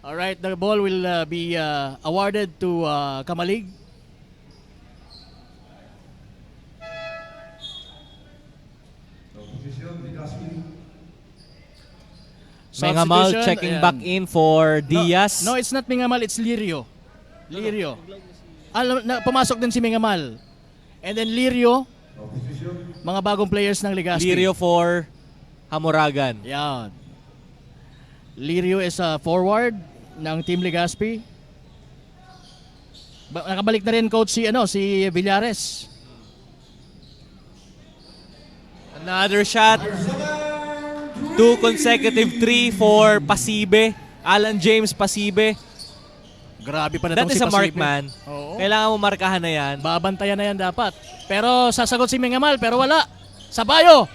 S2: Alright, the ball will be awarded to Kamalig.
S3: So, position, Legazpi.
S1: Mengamal
S2: Substitution,
S1: checking
S2: ayan.
S1: back in for Diaz.
S2: No, it's not Mengamal, it's Lirio. Lirio. Pumasok din si Mengamal. And then Lirio,
S3: So, position.
S2: mga bagong players ng Legazpi.
S1: Lirio for Hamoragan.
S2: Yan. Lirio is a forward ng Team Legazpi. Nakabalik na rin coach si Villares.
S1: Another shot. 2 consecutive 3 for Pasibe. Alan James Pasibe.
S2: Grabe pa na
S1: That
S2: tong
S1: is
S2: si
S1: a mark,
S2: Pasibe.
S1: man.
S2: Oo.
S1: Kailangan mo markahan na yan.
S2: Babantayan na yan dapat. Pero sasagot si Mengamal pero wala. Sabayo.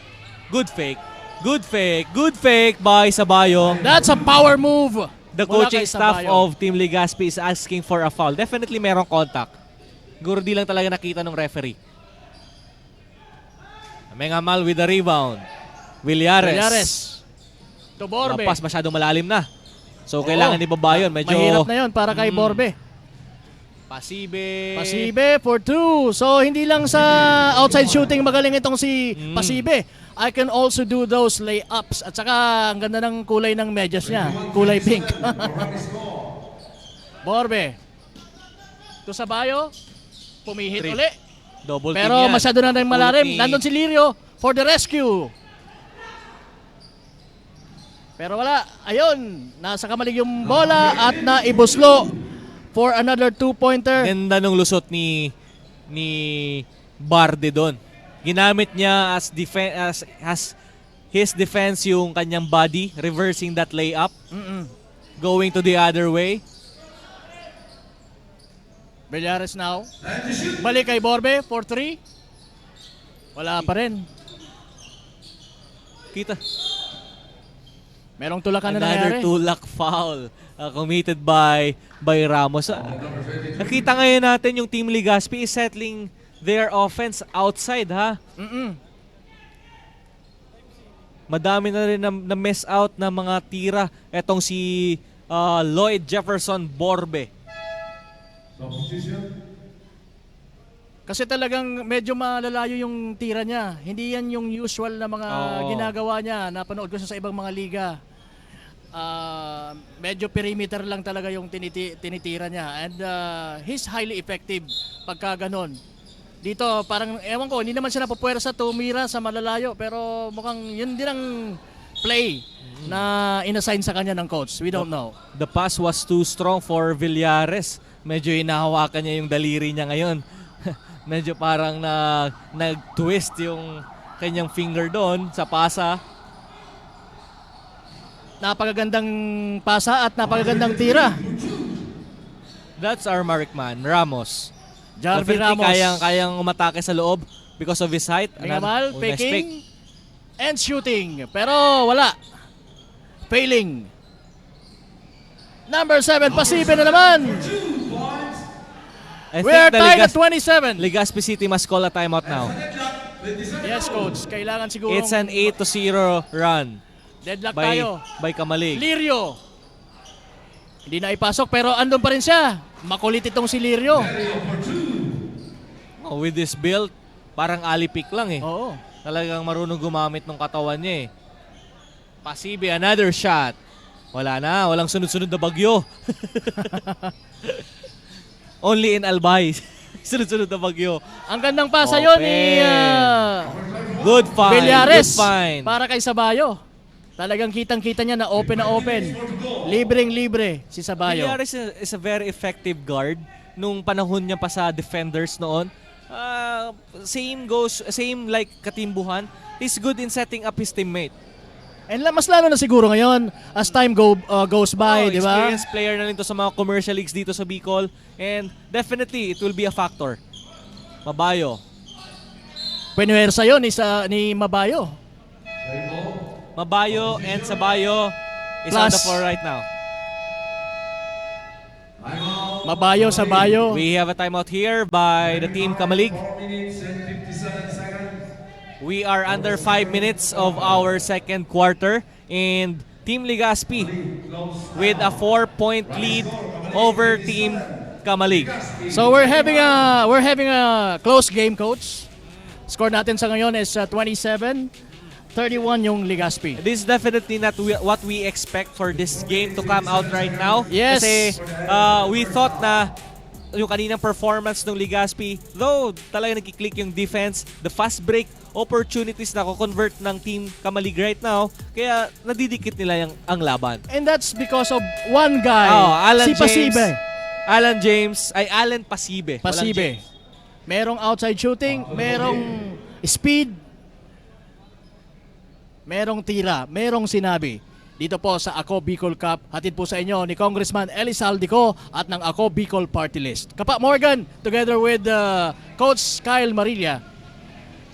S1: Good fake. Good fake. Good fake by Sabayo.
S2: That's a power move.
S1: The
S2: Mula
S1: coaching
S2: kay
S1: staff
S2: Sabayo.
S1: of Team Legazpi is asking for a foul. Definitely merong contact. Siguro di lang talaga nakita ng referee. Mengamal with the rebound.
S2: Villares. To Borbe.
S1: Lampas, masyadong malalim na. So kailangan ibaba yun. Medyo
S2: Mahirap na yun para kay Borbe.
S1: Pasibe.
S2: Pasibe for 2. So hindi lang sa outside shooting magaling itong si Pasibe. I can also do those layups. At saka ang ganda ng kulay ng medyas niya. Kulay pink. Borbe. To Sabayo. Pumihit
S1: Three.
S2: uli.
S1: Double
S2: Pero
S1: team yan.
S2: masyado na rin malalim.
S1: Ulti.
S2: Nandun si Lirio for the rescue. Pero wala. Ayun. Nasa Kamalig yung bola at naibuslo for another 2-pointer.
S1: Ganda nung lusot ni Barde doon. Ginamit niya as his defense yung kanyang body, reversing that layup, going to the other way.
S2: Villares now. Balik kay Borbe for 3. Wala pa rin.
S1: Kita.
S2: Merong tulakan na
S1: Another
S2: nangyari.
S1: tulak foul committed by Ramos. Nakita ngayon natin yung Team Legazpi is settling their offense outside, ha? Madami na rin na miss out na mga tira. Etong si Lloyd Jefferson Borbe.
S3: So, position.
S2: Kasi talagang medyo malalayo yung tira niya. Hindi yan yung usual na mga ginagawa niya. Napanood ko sa ibang mga liga. Medyo perimeter lang talaga yung tinitira niya. And he's highly effective pagka ganon. Dito parang, ewan ko, hindi naman siya napupuwersa tumira sa malalayo. Pero mukhang yun din ang play na inassign sa kanya ng coach. We don't know.
S1: The pass was too strong for Villares. Medyo hinahawakan niya yung daliri niya ngayon. Medyo parang nag-twist yung kanyang finger doon sa pasa.
S2: Napakagandang pasa at napakagandang tira.
S1: That's our Marikman, Ramos.
S2: Jarvis
S1: Definitely
S2: Ramos.
S1: kayang umatake sa loob because of his height.
S2: Mengamal,
S1: Nice fake.
S2: faking, and shooting. Pero wala. Failing. Number 7, Pasibe na naman.
S1: I
S2: We
S1: think
S2: are
S1: the
S2: tied at 27.
S1: Legazpi City must call a timeout now.
S2: Yes, coach. Kailangan siguro
S1: It's an 8-0 run
S2: deadlock tayo.
S1: by Kamalig.
S2: Lirio. Hindi na ipasok pero andun pa rin siya. Makulit itong si Lirio.
S1: Oh, with this build, parang alipik lang eh.
S2: Oo.
S1: Talagang marunong gumamit ng katawan niya eh. Pasibe, another shot. Wala na, walang sunod-sunod na bagyo. Only in Albay. Sunod-sunod na bagyo.
S2: Ang gandang pasa yun ni
S1: Good find.
S2: Villares
S1: Good find.
S2: para kay Sabayo. Talagang kitang-kita niya na open. Libreng-libre si Sabayo.
S1: Villares is a very effective guard nung panahon niya pa sa defenders noon. Same like Katimbuhan. He's good in setting up his teammate.
S2: And mas lalo na siguro ngayon as time goes by, di ba?
S1: Experienced player na rin to sa mga commercial leagues dito sa Bicol. And definitely, it will be a factor. Mabayo.
S2: Pinuwersa yun ni Mabayo.
S1: Mabayo and Sabayo is on the floor right now.
S2: Mabayo, Sabayo.
S1: We have a timeout here by the team Kamalig.
S3: 4 minutes and 57 seconds.
S1: We are under 5 minutes of our second quarter and Team Legazpi with a 4-point lead over Team Kamalig.
S2: So we're having a close game, coach. Score natin sa ngayon is 27-31 yung Legazpi.
S1: This is definitely not what we expect for this game to come out right now.
S2: Yes.
S1: Kasi we thought na yung kaninang performance ng Legazpi, though talaga nagkiklik yung defense, the fast break opportunities na ko-convert ng Team Kamalig right now, kaya nadidikit nila ang laban.
S2: And that's because of one guy,
S1: Alan
S2: si Pasibe.
S1: Alan Pasibe. Walang
S2: Pasibe.
S1: James.
S2: Merong outside shooting, merong speed, merong tira, merong sinabi. Dito po sa Ako Bicol Cup, hatid po sa inyo ni Congressman Ellis Saldico at ng Ako Bicol Party List. Kapa Morgan, together with Coach Kyle Marilla.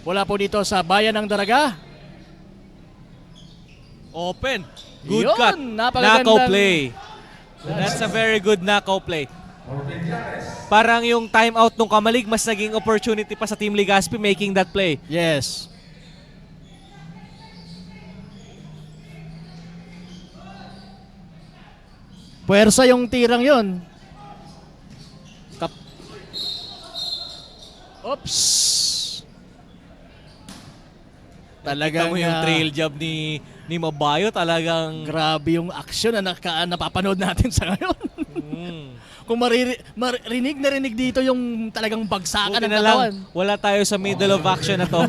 S2: Wala po dito sa Bayan ng Daraga.
S1: Open. Good
S2: Yun,
S1: cut.
S2: napakagandang-
S1: Knockout play. That's a very good knockout play. Parang yung timeout ng Kamalig, mas naging opportunity pa sa Team Legazpi making that play.
S2: Yes. Puwersa yung tirang yun. Oops.
S1: Talagang
S2: Talagang
S1: yung trail job ni Mabayo, talagang
S2: grabe yung action na napapanood natin sa ngayon. Kung rinig dito yung talagang bagsakan
S1: buti
S2: ng
S1: na lang,
S2: katawan.
S1: wala tayo sa middle of action na to.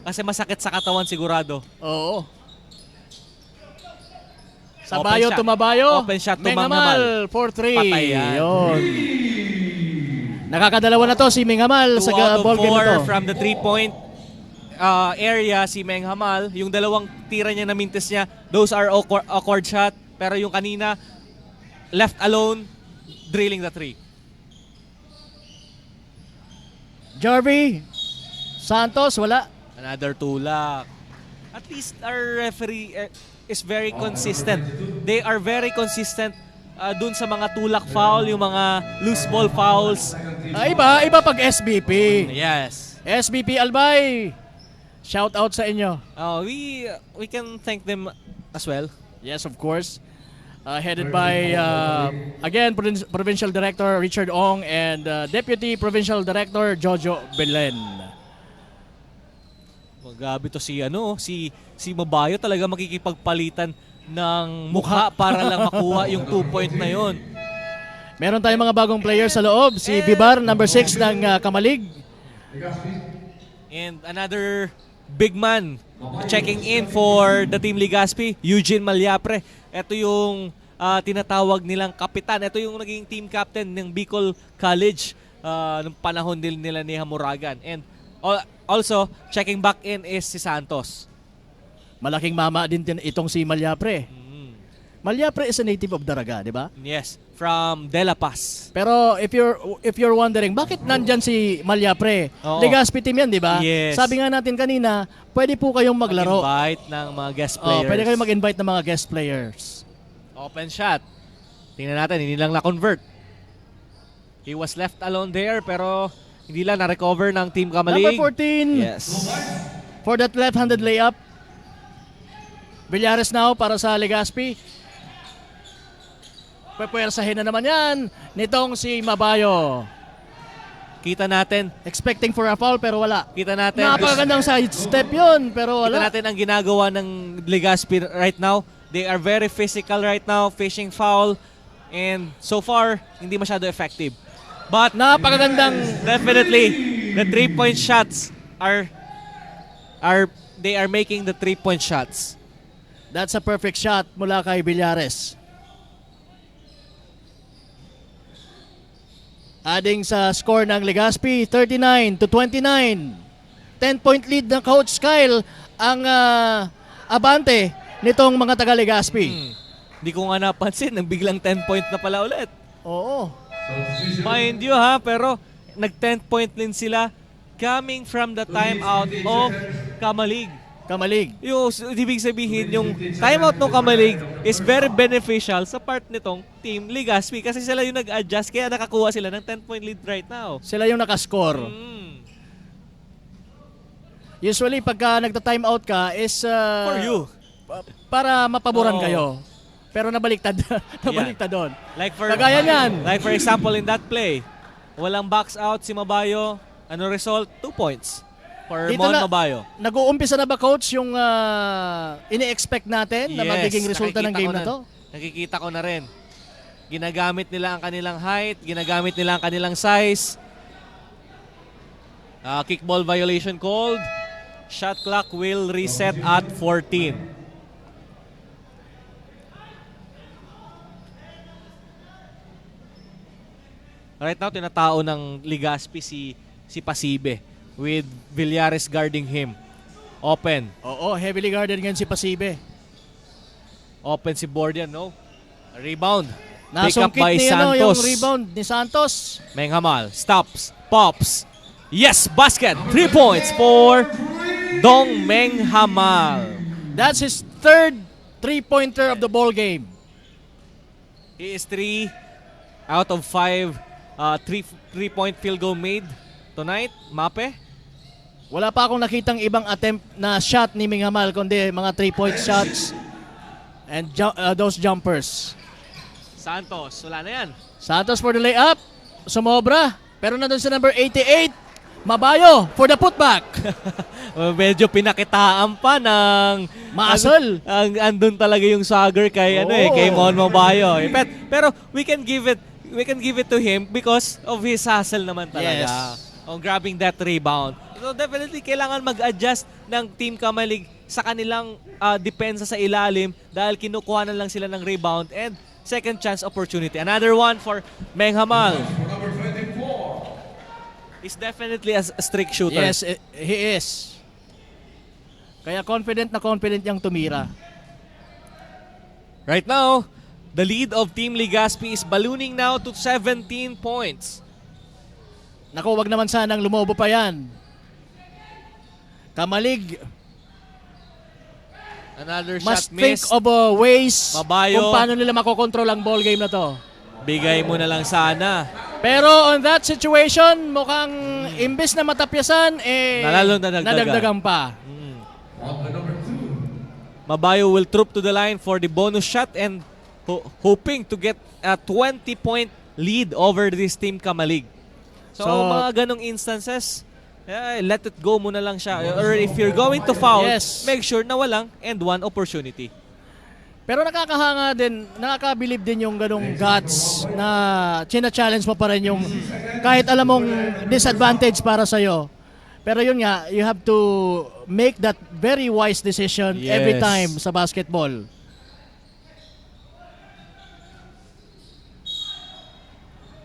S1: Kasi masakit sa katawan sigurado.
S2: Oo.
S1: Open
S2: Sabayo,
S1: shot.
S2: tumabayo.
S1: Open shot,
S2: Menghamal, 4-3.
S1: Patay yan.
S2: Yun. Nakakadalawa na to si Menghamal
S1: 2
S2: sa
S1: out of
S2: ball game na to.
S1: 4 from the 3-point area si Menghamal. Yung dalawang tira niya na mintes niya, those are awkward shot. Pero yung kanina, left alone, drilling the 3.
S2: Jarvie, Santos, wala.
S1: Another tulak. At least our referee is very consistent. They are very consistent dun sa mga tulak foul, yung mga loose ball fouls.
S2: Iba pag SBP.
S1: Yes.
S2: SBP Albay, shout out sa inyo.
S1: We can thank them as well.
S2: Yes, of course. Headed by, again, Provincial Director Richard Ong and Deputy Provincial Director Jojo Belen.
S1: Magabi to si Mabayo, talaga makikipagpalitan ng mukha para lang makuha yung 2-point na yon.
S2: Meron tayong mga bagong players sa loob. Si Bibar, number 6 ng Kamalig.
S1: And another big man checking in for the Team Legazpi, Eugene Malyapre. Ito yung tinatawag nilang kapitan. Ito yung naging team captain ng Bicol College nung panahon nila ni Hamuragan. And also, checking back in is si Santos.
S2: Malaking mama din itong si Malyapre. Malyapre is a native of Daraga, di ba?
S1: Yes, from De La Paz.
S2: Pero if you're wondering, bakit nandyan si Malyapre?
S1: Oo.
S2: Legazpi team yan, di ba?
S1: Yes.
S2: Sabi nga natin kanina, pwede po kayong maglaro.
S1: Mag-invite ng mga guest
S2: Oh,
S1: players.
S2: pwede kayong mag-invite ng mga guest players.
S1: Open shot. Tingnan natin, hindi lang na-convert. He was left alone there, pero hindi lang na-recover ng Team Kamalig.
S2: Number 14,
S1: Yes.
S2: for that left-handed layup. Villares now para sa Legazpi. Pwepwersahin na naman yan nitong si Mabayo.
S1: Kita natin,
S2: Expecting for a foul pero wala.
S1: kita natin.
S2: Napakagandang side step yun pero
S1: Kita
S2: wala.
S1: natin ang ginagawa ng Legazpi right now. They are very physical right now, fishing foul. And so far, hindi masyado effective. But
S2: Napakagandang
S1: definitely, the 3-point shots they are making the 3-point shots.
S2: That's a perfect shot mula kay Villares. Adding sa score ng Legazpi, 39-29. 10-point lead ng Coach Kyle ang abante nitong mga taga Legazpi.
S1: Hindi ko nga napansin, nang biglang 10-point na pala ulit.
S2: Oo.
S1: Mind you pero nag-10-point din sila coming from the timeout of Kamalig.
S2: Kamalig.
S1: Yung ibig sabihin, yung timeout ng Kamalig is very beneficial sa part nitong Team Legazpi kasi sila yung nag-adjust kaya nakakuha sila ng 10-point lead right now.
S2: Sila yung nakascore. Usually pagka nagta-timeout ka is
S1: For you.
S2: para mapaboran
S1: Oo.
S2: kayo. Pero nabaliktad. Nabaliktad doon.
S1: Like for
S2: Kagaya niyan.
S1: Like for example in that play, walang box out si Mabayo. Ano result? 2 points for
S2: Dito
S1: Mon
S2: na-
S1: Mabayo.
S2: Nag-uumpisa na ba, Coach, yung ini-expect natin na
S1: Yes,
S2: magiging resulta ng
S1: nakikita
S2: game
S1: ko
S2: na to?
S1: Nakikita ko na rin. Ginagamit nila ang kanilang height, ginagamit nila ang kanilang size. Kickball violation called. Shot clock will reset at 14. Right now, tinatao ng Ligaspi si Pasibe with Villares guarding him. Open.
S2: Oo, heavily guarded ngayon si Pasibe.
S1: Open si Bordian, no? Rebound. Pick up
S2: Nasungkit
S1: by
S2: ni
S1: Santos.
S2: yung rebound ni Santos.
S1: Menghamal stops, pops. Yes, basket. 3 points for Dong Menghamal.
S2: That's his third three-pointer of the ball game.
S1: He is 3 out of 5 3-point field goal made tonight. Mape.
S2: Wala pa akong nakitang ibang attempt na shot ni Menghamal kundi mga 3-point shots and those jumpers.
S1: Santos, wala na yan.
S2: Santos for the layup. Sumobra. Pero nandun sa number 88. Mabayo for the putback.
S1: Medyo pinakitaan pa ng
S2: Muscle.
S1: Andun talaga yung swagger kay
S2: Oo.
S1: kay Mon Mabayo. Pero we can give it to him because of his hustle naman talaga.
S2: Yes.
S1: On grabbing that rebound. So definitely kailangan mag-adjust ng Team Kamalig sa kanilang depensa sa ilalim dahil kinukuha na lang sila ng rebound and second chance opportunity. Another one for Menghamal.
S3: Number 24.
S1: He's definitely a strict shooter.
S2: Yes, he is. Kaya confident na confident niyang tumira.
S1: Right now, the lead of Team Ligaspi is ballooning now to 17 points.
S2: Naku, wag naman sanang lumobo pa yan. Kamalig
S1: Another
S2: must
S1: shot
S2: think
S1: missed.
S2: of ways
S1: Mabayo.
S2: kung paano nila makokontrol ang ball game na to.
S1: Bigay mo na lang sana.
S2: Pero on that situation, mukhang imbes na matapyasan,
S1: Nalalo nadagdagan.
S2: nadagdagan pa.
S3: On the number 2.
S1: Mabayo will troop to the line for the bonus shot and hoping to get a 20-point lead over this Team Kamalig. So,
S2: So,
S1: mga ganong instances, let it go muna lang siya. Or if you're going to foul,
S2: Yes.
S1: make sure na walang and one opportunity.
S2: Pero nakakahanga din, nakakabilib din yung ganong guts na china-challenge mo pa rin yung kahit alam mong disadvantage para sa'yo. Pero yun nga, you have to make that very wise decision every
S1: Yes.
S2: time sa basketball.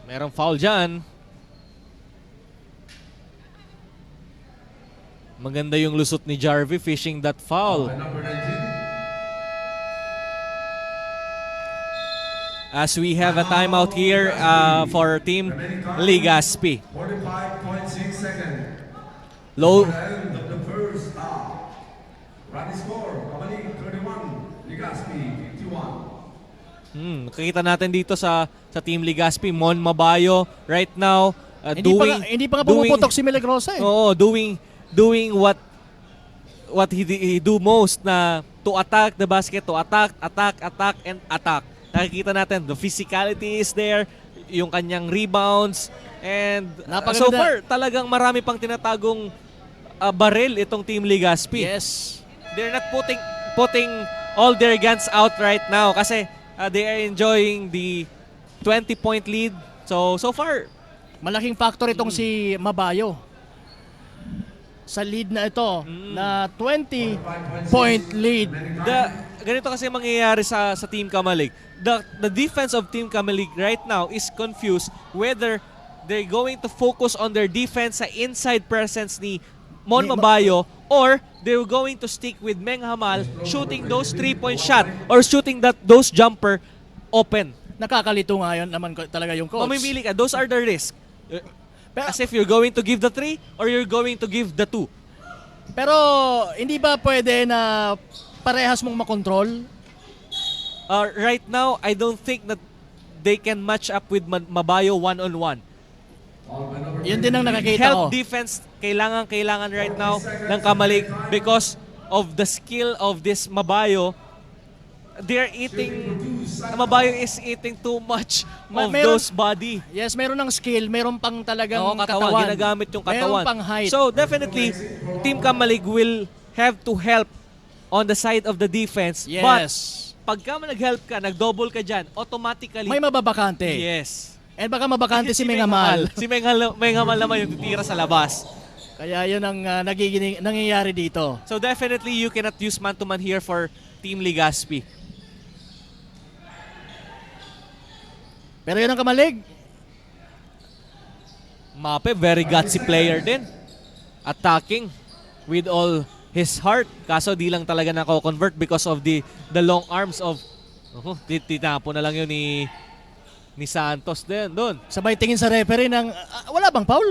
S1: Merong foul dyan. Maganda yung lusot ni Jarvie fishing that foul.
S3: Number 19.
S1: As we have a timeout here for Team Ligaspi.
S3: 45.6 seconds.
S1: Low,
S3: End of the first half. Running score, Kamalig 31, Ligaspi 51.
S1: nakikita natin dito sa Team Ligaspi, Mon Mabayo right now
S2: Hindi pa nga pumuputok si Milagrosa eh.
S1: Oo, doing what he do most na to attack the basket, to attack and attack. Nakikita natin the physicality is there, yung kanyang rebounds and
S2: Napakaganda.
S1: so far talagang marami pang tinatagong baril itong Team Ligaspi.
S2: Yes.
S1: They're not putting all their guns out right now kasi they are enjoying the 20-point lead. So far,
S2: Malaking factor itong si Mabayo. Sa lead na ito, na 20-point lead.
S1: ganito kasi mangyayari sa Team Kamalig. The defense of Team Kamalig right now is confused whether they're going to focus on their defense sa inside presence ni Mon Mabayo or they're going to stick with Menghamal shooting those 3-point shot or shooting those jumper open.
S2: Nakakalito nga yun naman talaga yung coach.
S1: Mamimili ka. Those are the risks.
S2: Pero-
S1: As if you're going to give the 3 or you're going to give the 2.
S2: Pero hindi ba pwede na parehas mong makontrol?
S1: Right now, I don't think that they can match up with Mabayo one-on-one.
S2: Yun din ang nakakita ko.
S1: Help defense, kailangan right now ng Kamalig because of the skill of this Mabayo they're eating, Mabayo is eating too much of
S2: Meron-
S1: those body.
S2: Yes, meron ng skill, meron pang talagang
S1: Oo, katawan. Ginagamit yung katawan.
S2: Meron pang height.
S1: So, definitely, Team Kamalig will have to help on the side of the defense. But,
S2: yes.
S1: pagka nag-help ka, nag-double ka dyan, automatically,
S2: May mababakante.
S1: yes.
S2: And baka mabakante si Mengamal.
S1: Si Mengamal naman yung titira sa labas.
S2: Kaya yun ang nangyayari dito.
S1: So, definitely, you cannot use man-to-man here for Team Ligaspi.
S2: Pero yun ang Kamalig.
S1: Mape, very gutsy player din. Attacking with all his heart. Kaso di lang talaga nako-convert because of the long arms of... Titapo na lang yun ni Santos din doon.
S2: Sabay tingin sa referee ng, wala bang foul?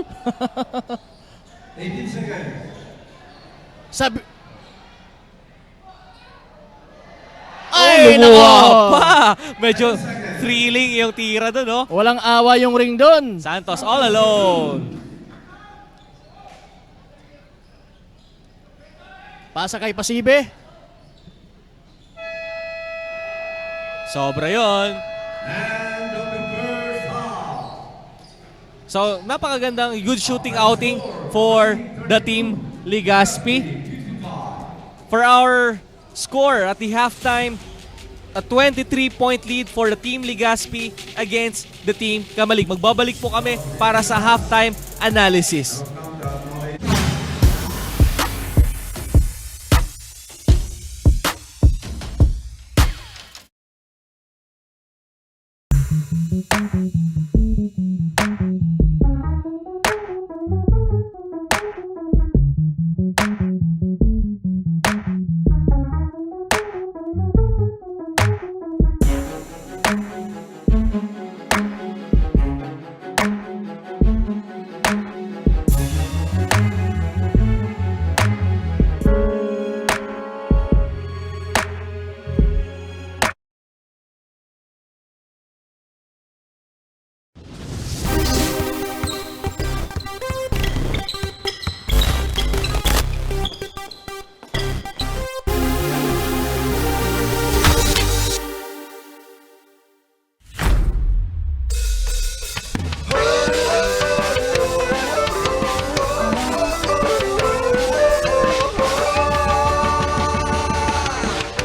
S3: 18 seconds.
S2: Sabi...
S1: Ay,
S2: nako!
S1: pa! Medyo thrilling yung tira doon, no?
S2: Walang awa yung ring doon.
S1: Santos all alone.
S2: Pasa kay Pasibe.
S1: Sobra yon.
S3: And on the first half.
S1: So, napakagandang good shooting outing for the Team Ligaspi. For our score at the halftime, a 23-point lead for the Team Ligaspi against the Team Kamalig. Magbabalik po kami para sa halftime analysis.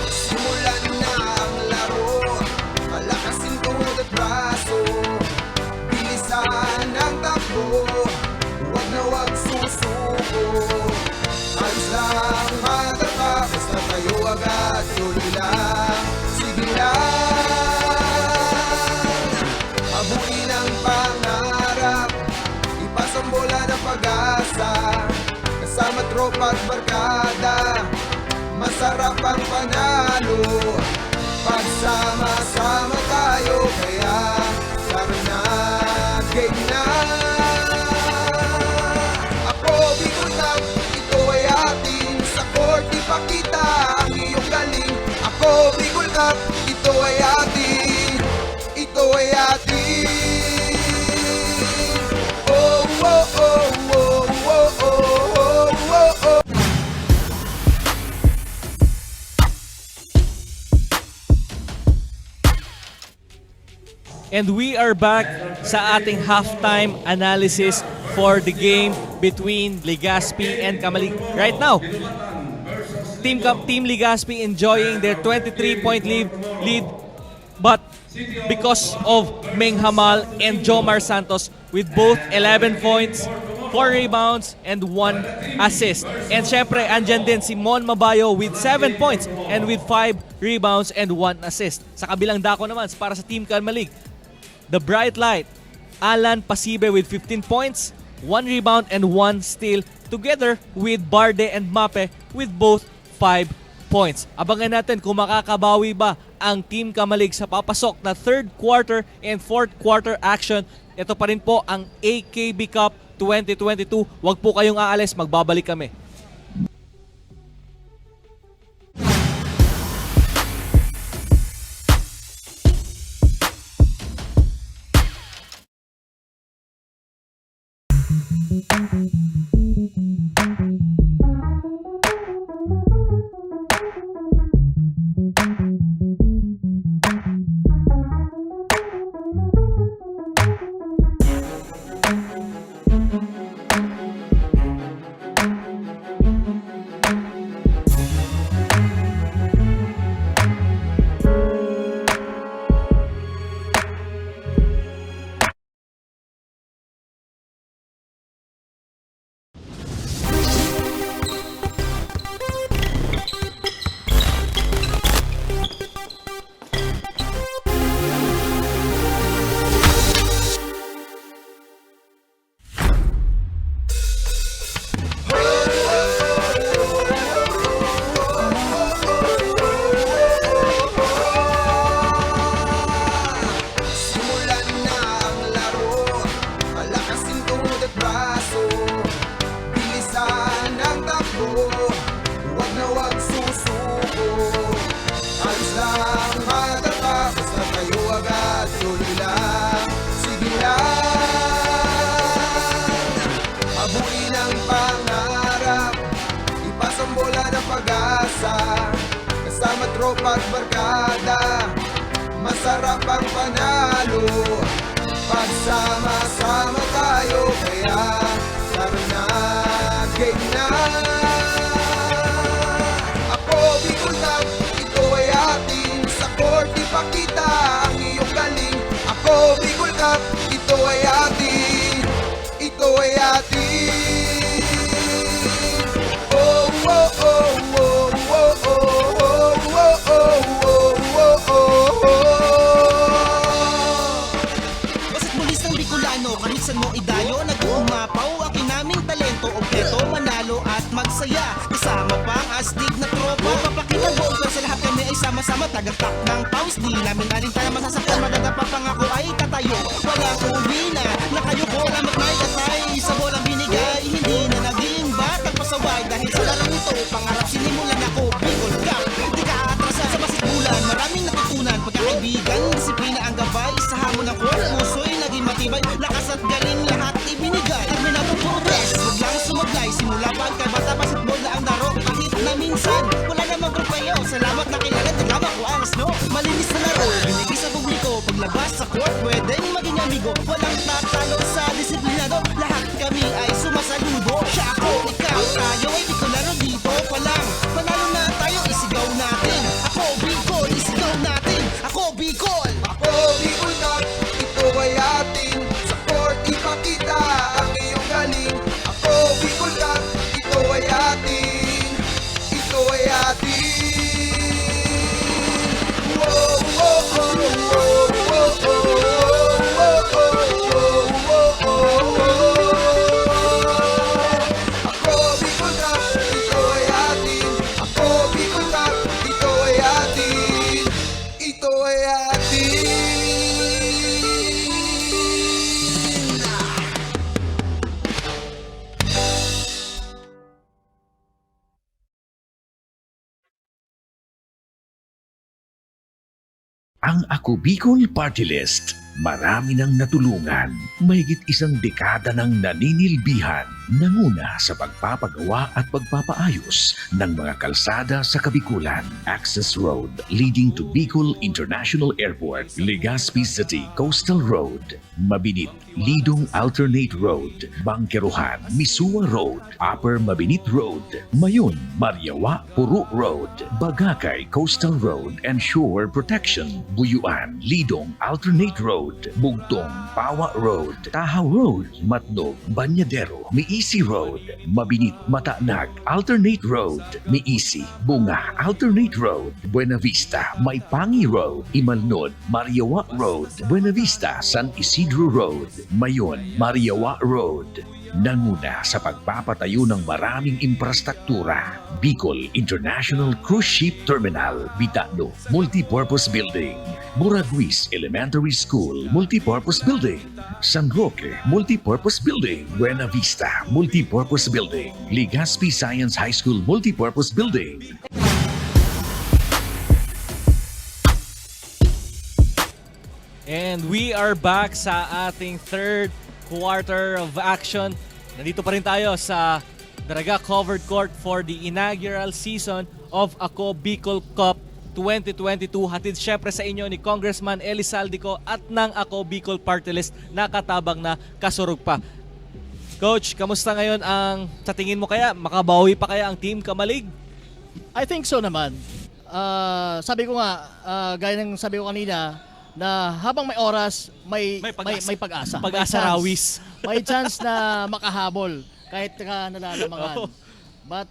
S5: Simulan na ang laro, palakasin tuhod at braso, bilisan ang takbo, huwag na huwag susuko. Ayos lang matata, basta tayo agad, tuloy lang, sige lang. Abuin ang pangarap, ipasang bola ng pag-asa, kasama tropa at barkada. Masarap ang panalo, pagsama-sama tayo, kaya laro na, game na. Ako bigunag, ito ay atin, sa court ipakita ang iyong galing. Ako bigunag, ito ay atin, ito ay atin. Oh, oh, oh, oh, oh, oh, oh, oh, oh.
S1: And we are back sa ating halftime analysis for the game between Ligaspi and Kamalig. Right now, Team Ligaspi enjoying their 23-point lead, but because of Meng Hamal and Jomar Santos with both 11 points, 4 rebounds, and 1 assist. And syempre, andyan din si Mon Mabayo with 7 points and with 5 rebounds and 1 assist. Sa kabilang dako naman, para sa Team Kamalig, the bright light, Alan Pasibe with 15 points, 1 rebound and 1 steal, together with Barde and Mape with both 5 points. Abangan natin kung makakabawi ba ang Team Kamalig sa papasok na third quarter and fourth quarter action. Ito pa rin po ang AKB Cup 2022. Huwag po kayong aalis, magbabalik kami.
S5: tropa't barkada, masarap ang panalo. Pagsama-sama tayo, kaya laro na, game na. Ako Bicol Cup, ito ay atin. Sa court ipakita ang iyong galing. Ako Bicol Cup, ito ay atin. Ito ay atin. Oh, oh, oh, oh, oh, oh, oh, oh, oh, oh, oh, oh.
S6: Basta't mulis ng Bicolano, kahit saan mo idayo, nag-uumapaw, aking naming talento, objeto, manalo at magsaya. Kasama pa ang astig na tropa, papakitang buong pero sa lahat kami ay sama-sama. Tagatak ng pounds, di namin narin tayo masasaktan. Madadapa pangako ay tatayo, wala ko uwi na. Nakayo ko lang magmay-atay, sa bolang binigay, hindi na naging batang pasaway. Dahil sa larong ito, pangarap sinimulan ako, Bicol Cup. Di ka atrasan sa masikulan, maraming natutunan. Pagkakaibigan, disiplina ang gabay, sa hamon ng court, puso'y naging matibay. Lakas at galing lahat ibinigay. Terminatong puro tres, huwag lang sumaglay. Simula pa kay bata, basketball na ang daro. Kahit na minsan, wala namang grupayo. Salamat na kilala, tigama ko ang asno. Malinis na laro, binigay sa publiko. Paglabas sa court, pwedeng maging amigo. Walang tatalo sa disiplinado, lahat kami ay sumasaludo. Siya ako, ikaw, tayo ay Bicolano dito pa lang. Panalo na tayo, isigaw natin. Ako Bicol, isigaw natin. Ako Bicol.
S5: Ako Bicol Cup, ito ay atin. Sa court ipakita ang iyong galing. Ako Bicol Cup, ito ay atin. Ito ay atin. Whoa, whoa, whoa, whoa, whoa, whoa, whoa, whoa, whoa. Ako Bicol Cup, ito ay atin. Ako Bicol Cup, ito ay atin. Ito ay atin.
S7: Ang Ako Bicol Party List, marami nang natulungan, mahigit isang dekada ng naninilbihan, nanguna sa pagpapagawa at pagpapaayos ng mga kalsada sa Kabikulan. Access Road leading to Bicol International Airport, Legazpi City Coastal Road, Mabinit, Lidong Alternate Road, Bangkeruhan, Misua Road, Upper Mabinit Road, Mayon, Mariawa, Puro Road, Bagakay Coastal Road and Shore Protection, Buyuan, Lidong Alternate Road, Bugtong, Pawa Road, Tahaw Road, Matnog, Banyadero, Miisi Road, Mabinit, Matanag, Alternate Road, Miisi, Bunga, Alternate Road, Buena Vista, Maipangi Road, Imalnod, Mariawa Road, Buena Vista, San Isidro Road, Mayon, Mariawa Road. Nanguna sa pagpapatayo ng maraming infrastruktura. Bicol International Cruise Ship Terminal, Bitano, Multipurpose Building, Buraguis Elementary School, Multipurpose Building, San Roque, Multipurpose Building, Buena Vista, Multipurpose Building, Legazpi Science High School, Multipurpose Building.
S1: And we are back sa ating third quarter of action. Nandito pa rin tayo sa Daraga Covered Court for the inaugural season of Ako Bicol Cup 2022. Hatid syempre sa inyo ni Congressman Eli Saldico at ng Ako Bicol Party List na katabang na kasurog pa. Coach, kamusta ngayon ang sa tingin mo kaya? Makabawi pa kaya ang Team Kamalig?
S2: I think so naman. Sabi ko nga, gaya ng sabi ko kanina, na habang may oras, may pag-asa.
S1: Pag-asa
S2: May chance.
S1: rawis.
S2: May chance na makahabol kahit ka nalalamangan.
S1: Oh.
S2: But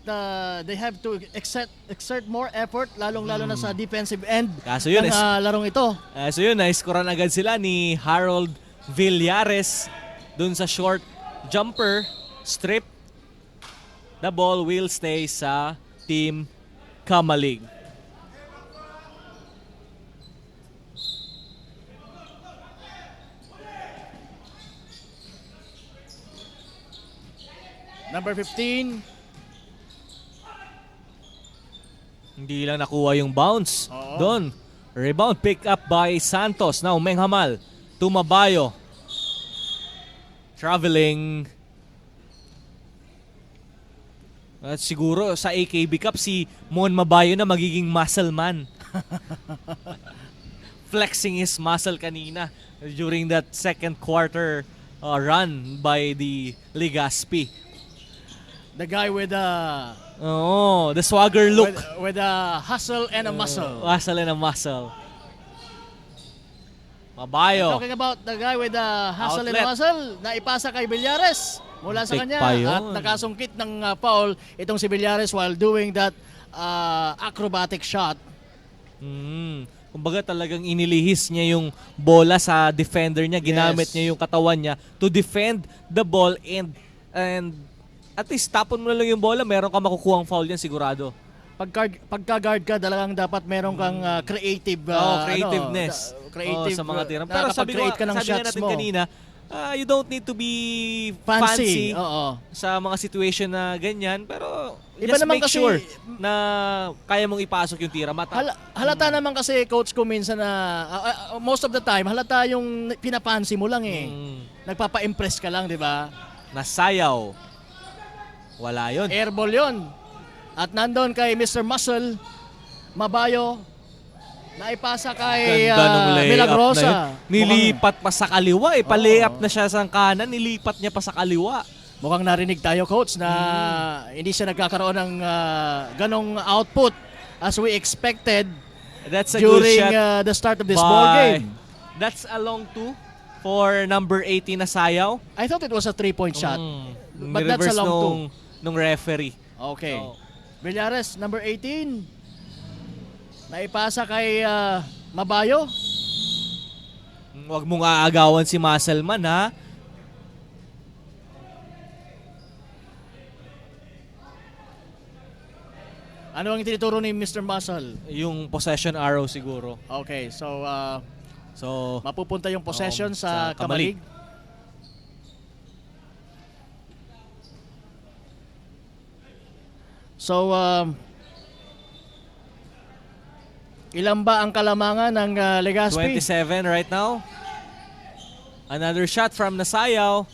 S2: they have to exert more effort, lalong-lalo na sa defensive end
S1: Kaso yun,
S2: ng larong ito.
S1: So yun, na-scorean agad sila ni Harold Villares dun sa short jumper strip. The ball will stay sa Team Kamalig.
S2: Number 15.
S1: Hindi lang nakuha yung bounce.
S2: Oo.
S1: Doon. Rebound pick up by Santos. Now, Menghamal. Tumabayo. Traveling. At siguro sa AKB Cup si Mon Mabayo na magiging muscle man. Flexing his muscle kanina during that second quarter run by the Legazpi.
S2: The guy with a
S1: Oh, the swagger look.
S2: with a hustle and a muscle.
S1: Muscle and a muscle. Mabayo.
S2: Talking about the guy with the hustle and
S1: Outlet.
S2: muscle, na ipasa kay Villares mula sa
S1: Take
S2: kanya
S1: pa yun.
S2: at nakasungkit ng foul itong si Villares while doing that acrobatic shot.
S1: Kumbaga talagang inilihis niya yung bola sa defender niya, ginamit
S2: Yes.
S1: niya yung katawan niya to defend the ball and at least tapon mo na lang yung bola, meron ka makukuhang foul yan sigurado.
S2: Pagka-guard ka, talagang dapat meron kang creative
S1: Creativeness.
S2: creative
S1: sa mga tira. Pero sabi
S2: nakakapag-create ka ng
S1: nga
S2: shots
S1: natin
S2: mo.
S1: kanina, you don't need to be fancy
S2: Oo.
S1: sa mga situation na ganyan, pero
S2: Iba
S1: just
S2: naman
S1: make
S2: kasi-
S1: sure na kaya mong ipasok yung tira.
S2: Halata naman kasi coach ko minsan na most of the time halata yung pinapansi mo lang eh. Nagpapa-impress ka lang, 'di ba?
S1: Nasayaw. Wala yun.
S2: Airball 'yon. At nandoon kay Mr. Muscle Mabayo naipasa kay
S1: Ganda nung layup
S2: Milagrosa.
S1: na yun. Nilipat pa sa kaliwa eh. Pa-layup na siya sa kanan, nilipat niya pa sa kaliwa.
S2: Mukhang narinig tayo coach na hindi siya nagkakaroon ng ganong output as we expected
S1: That's a good
S2: during
S1: shot
S2: the start of this ball game.
S1: That's a long two for number 18 na Sayaw.
S2: I thought it was a 3-point shot. But that's
S1: Nireverse
S2: a long two.
S1: nung referee.
S2: Okay.
S1: So,
S2: Villares, number 18. Naipasa kay Mabayo.
S1: Huwag mong aagawan si Musselman ha.
S2: Ano ang tinuturo ni Mr. Muscle?
S1: Yung possession arrow siguro.
S2: Okay, so
S1: So,
S2: mapupunta yung possession
S1: sa
S2: sa Kamalig. So, ilan ba ang kalamangan ng Legazpi?
S1: 27 right now. Another shot from Nasayaw.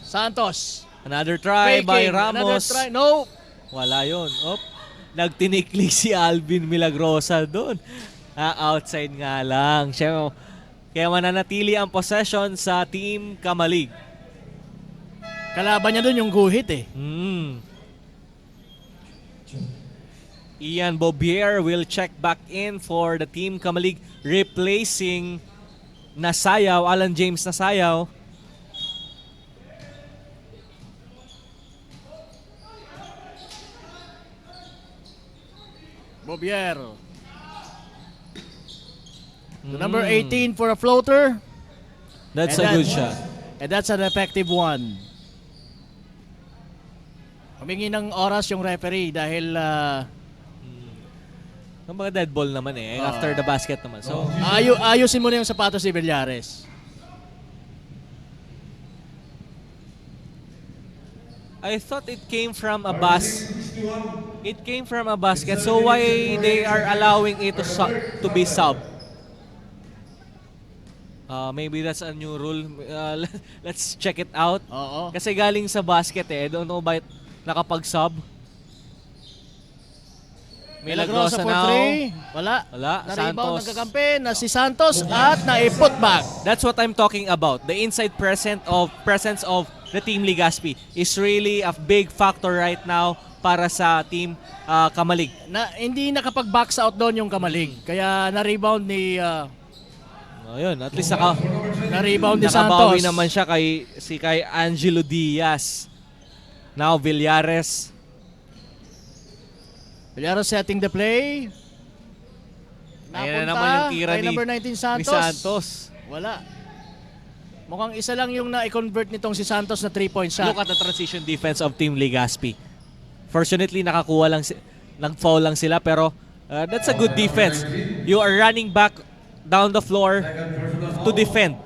S2: Santos.
S1: Another try by
S2: Faking. Another
S1: Ramos.
S2: try. No.
S1: Wala yun. Nagtinikli si Alvin Milagrosa doon. Outside nga lang. Siya, kaya mananatili ang possession sa Team Kamalig.
S2: Kalaban niya doon yung guhit eh.
S1: Ian Bobier will check back in for the Team Kamalig, replacing Nasayaw, Alan James Nasayaw.
S2: Bobier. The number 18 for a floater.
S1: That's
S2: And
S1: a good
S2: that's-
S1: shot.
S2: And that's an effective one. Humingi ng oras yung referee dahil
S1: Ang mga dead ball naman eh, after the basket naman. So,
S2: ayusin mo na yung sapatos ni Villares.
S1: I thought it came from a It came from a basket. So why they are allowing it to be sub? Maybe that's a new rule. Let's check it out.
S2: Oo.
S1: Kasi galing sa basket eh. I don't know ba nakapag-sub.
S2: Milagrosa for
S1: now.
S2: 3. Wala. Na-rebound,
S1: Santos.
S2: nagkakampi na si Santos at na-put back.
S1: That's what I'm talking about. The inside presence of the Team Legazpi is really a big factor right now para sa Team Kamalig.
S2: Hindi nakapag-box out doon yung Kamalig. Kaya na-rebound ni
S1: Ayun, at least
S2: na-rebound ni
S1: nakabawi
S2: Santos.
S1: naman siya kay Angelo Diaz. Now Villares.
S2: Villares setting the play.
S1: Ayan na naman yung tira
S2: kay number 19 Santos.
S1: ni Santos.
S2: Wala. Mukhang isa lang yung na-convert nitong si Santos na 3-point shot.
S1: Look at the transition defense of Team Legazpi. Fortunately, nakakuha lang, nag-foul lang sila, pero that's a good defense. You are running back down the floor to defend.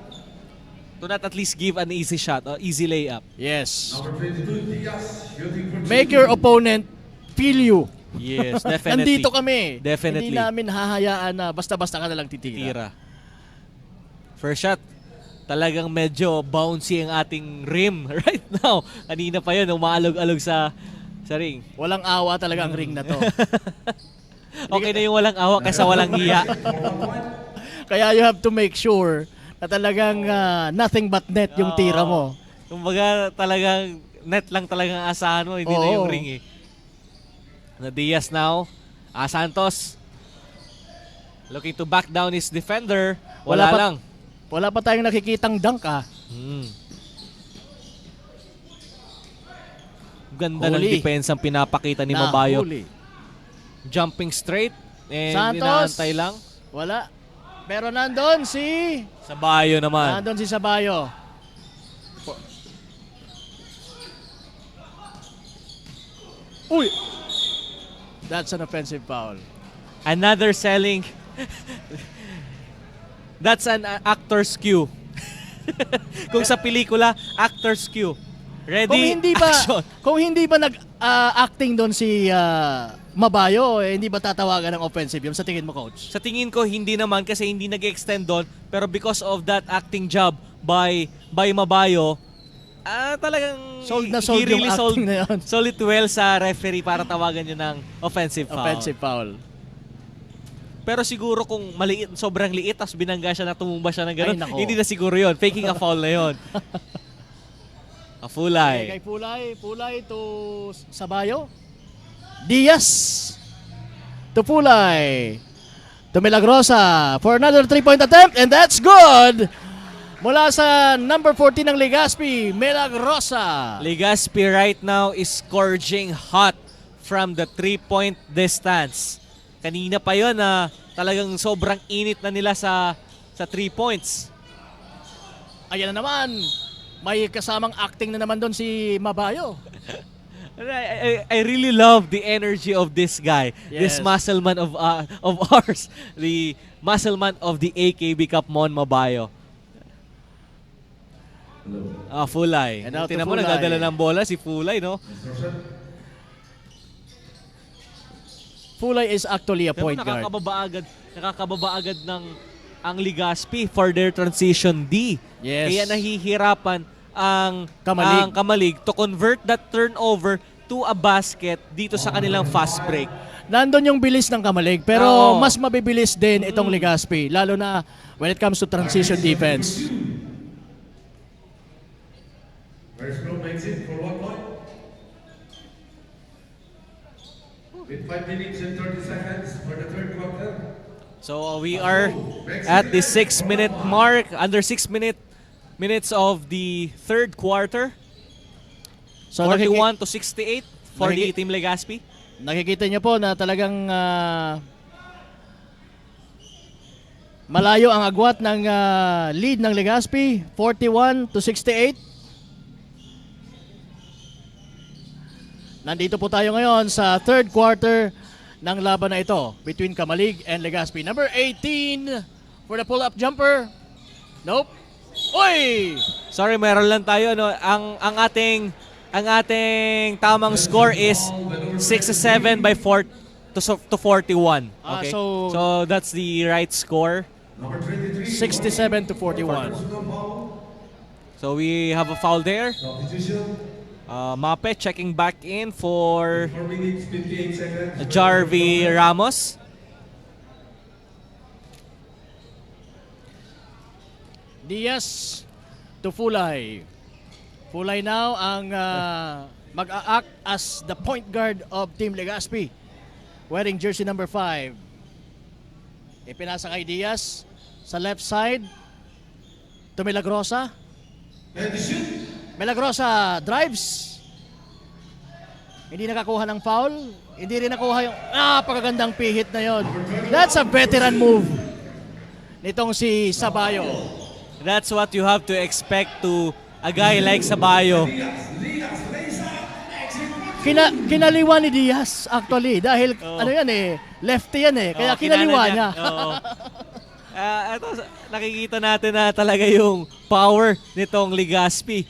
S1: To not at least give an easy shot, easy layup.
S2: Yes.
S3: Number 22, Diaz, shooting for
S2: Make your opponent feel you.
S1: Yes, definitely.
S2: Nandito kami.
S1: Definitely.
S2: Hindi namin hahayaan na basta-basta ka na lang titira.
S1: Tira. First shot, talagang medyo bouncy ang ating rim right now. Kanina pa yun, umaalog-alog sa Sa ring.
S2: Walang awa talaga ang ring na to.
S1: Okay na yung walang awa kaysa walang hiya.
S2: Kaya you have to make sure na talagang nothing but net yung tira mo.
S1: Kumbaga talagang net lang talagang asahan mo, hindi na
S2: Oo.
S1: yung ring eh. Na Diaz now. Santos looking to back down his defender. Wala
S2: pa-
S1: lang.
S2: Wala pa tayong nakikitang dunk
S1: Ganda ng
S2: Huli.
S1: depensang pinapakita ni Mabayo.
S2: Nahuli.
S1: Jumping straight and
S2: Santos.
S1: inaantay lang.
S2: Wala. Pero nandun si...
S1: Sabayo naman.
S2: Nandun si Sabayo. Uy! That's an offensive foul.
S1: Another selling. That's an actor's cue. Kung sa pelikula, actor's cue. Ready, action.
S2: Kung hindi ba nag-acting doon si Mabayo, hindi ba tatawagan ng offensive yun sa tingin mo, coach?
S1: Sa tingin ko, hindi naman kasi hindi nag-extend doon. Pero because of that acting job by Mabayo, talagang
S2: Sold na
S1: he
S2: sold yung
S1: really
S2: acting na yun.
S1: sold it well sa referee para tawagan yun ng offensive foul.
S2: Offensive foul.
S1: Pero siguro kung maliit, sobrang liit, tapos binangga siya na tumumba siya ng gano'n,
S2: Ay, nako.
S1: hindi na siguro yun. Faking a foul na yun. A Fulay.
S2: Kay Fulay to Sabayo. Diaz to Fulay. To Milagrosa for another 3-point attempt and that's good! Mula sa number 14 ng Legazpi, Milagrosa.
S1: Legazpi right now is scourging hot from the 3-point distance. Kanina pa yun na talagang sobrang init na nila sa 3 points.
S2: Ayan na naman. May kasamang acting na naman doon si Mabayo.
S1: I really love the energy of this guy, this
S2: Yes.
S1: muscle man of ours, the muscle man of the AKB Cup, Mon Mabayo. Fulay.
S2: And now to
S1: Tingnan mo,
S2: Fulay.
S1: nagdadala ng bola si Fulay, no?
S2: Fulay is actually a
S1: Pero
S2: point guard.
S1: nakakababa agad ng ang Legazpi for their transition D.
S2: Yes.
S1: Kaya nahihirapan ang
S2: Kamalig.
S1: to convert that turnover to a basket dito sa kanilang fast break.
S2: Nandun yung bilis ng Kamalig, pero
S1: Oo.
S2: mas mabibilis din itong Legazpi, lalo na when it comes to transition defense.
S3: Where's Blue makes it for 1 point. With 5 minutes and 30 seconds for the third quarter.
S1: So we are at the 6-minute mark, under 6 minutes of the third quarter.
S2: So
S1: 41 to 68 for the
S2: nakiki-
S1: Team Legazpi.
S2: nakikita niyo po na talagang malayo ang agwat ng lead ng Legazpi, 41 to 68. Nandito po tayo ngayon sa third quarter ng laban na ito between Kamalig and Legazpi. Number 18 for the pull-up jumper. Nope. Oy!
S1: Sorry, meron lang tayo no. Ang ating tamang score is 67 by 4 to 41. Okay. So that's the right score.
S3: Number 23.
S2: 67 to 41.
S1: So we have a foul there.
S3: Substitution.
S1: Mape checking back in for
S3: 4 minutes 58 seconds.
S1: Jarvie Ramos.
S2: Diaz to Fulay. Fulay now ang mag-a-act as the point guard of Team Legazpi. Wearing jersey number 5. Ipinasa kay Diaz sa left side to Milagrosa.
S3: And the shoot.
S2: Milagrosa drives. Hindi nakakuha ng foul. Hindi rin nakuha yung napakagandang pihit na yon. That's a veteran move nitong si Sabayo.
S1: That's what you have to expect to a guy like Sabayo.
S2: Kinaliwa ni Diaz actually dahil ano yan lefty yan kaya kinaliwa niya.
S1: Oo. Ito, nakikita natin na talaga yung power nitong Legazpi.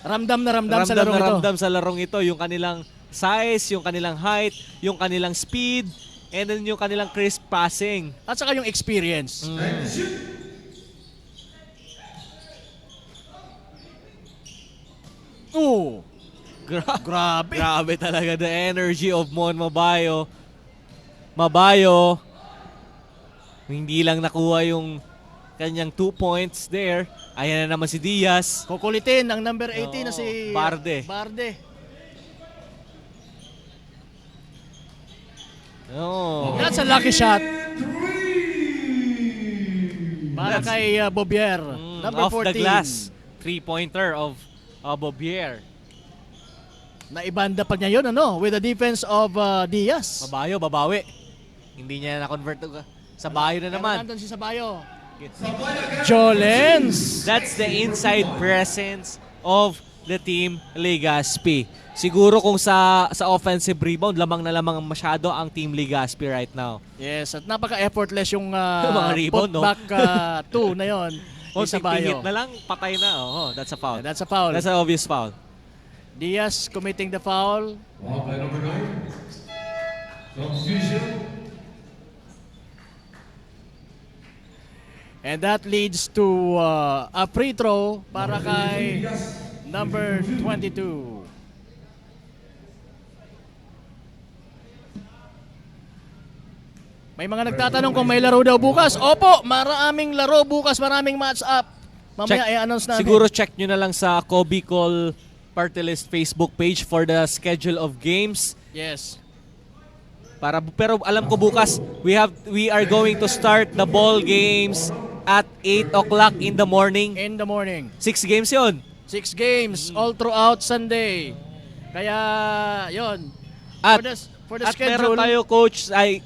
S2: Ramdam na ramdam sa larong ito.
S1: Ramdam sa larong ito yung kanilang size, yung kanilang height, yung kanilang speed, and then yung kanilang crisp passing.
S2: At saka yung experience. Ooh. Grabe.
S1: Grabe talaga the energy of Mon Mabayo. Mabayo, hindi lang nakuha yung kanyang 2 points there. Ayan na naman si Diaz.
S2: Kukulitin ang number 18 na
S1: Oo,
S2: si
S1: Barde.
S2: Barde.
S1: Oh.
S2: That's a lucky shot. Para kay Bobier. Number
S1: Off
S2: 14.
S1: the glass. 3-pointer of Bobier.
S2: Naibanda pa niya yun, with the defense of Diaz.
S1: Mabayo, babawi. Hindi niya na-convert sa bayo na naman.
S2: Nandun si Sabayo. Jolens.
S1: That's the inside presence of the team Legazpi. Siguro kung sa offensive rebound, lamang na lamang masyado ang team Legazpi right now.
S2: Yes, at napaka-effortless yung
S1: Mga rebound, no?
S2: putback 2 na yon.
S1: O,
S2: Ni Sabayo.
S1: tingit na lang, patay na. Oh, that's a foul.
S2: That's a foul.
S1: That's an obvious foul.
S2: Diaz committing the foul.
S3: Foul by number 9. Substitution.
S2: And that leads to a free throw para kay number 22. May mga nagtatanong kung may laro daw bukas. Opo, maraming laro bukas, maraming match up. Mamaya i-announce namin.
S1: Siguro check nyo na lang sa Kobe Call Party List Facebook page for the schedule of games.
S2: Yes.
S1: Pero alam ko bukas, we are going to start the ball games at 8 o'clock in the morning.
S2: In the morning.
S1: 6 games yon.
S2: 6 games all throughout Sunday. Kaya, yon.
S1: At,
S2: For the
S1: at
S2: schedule.
S1: meron tayo, Coach, ay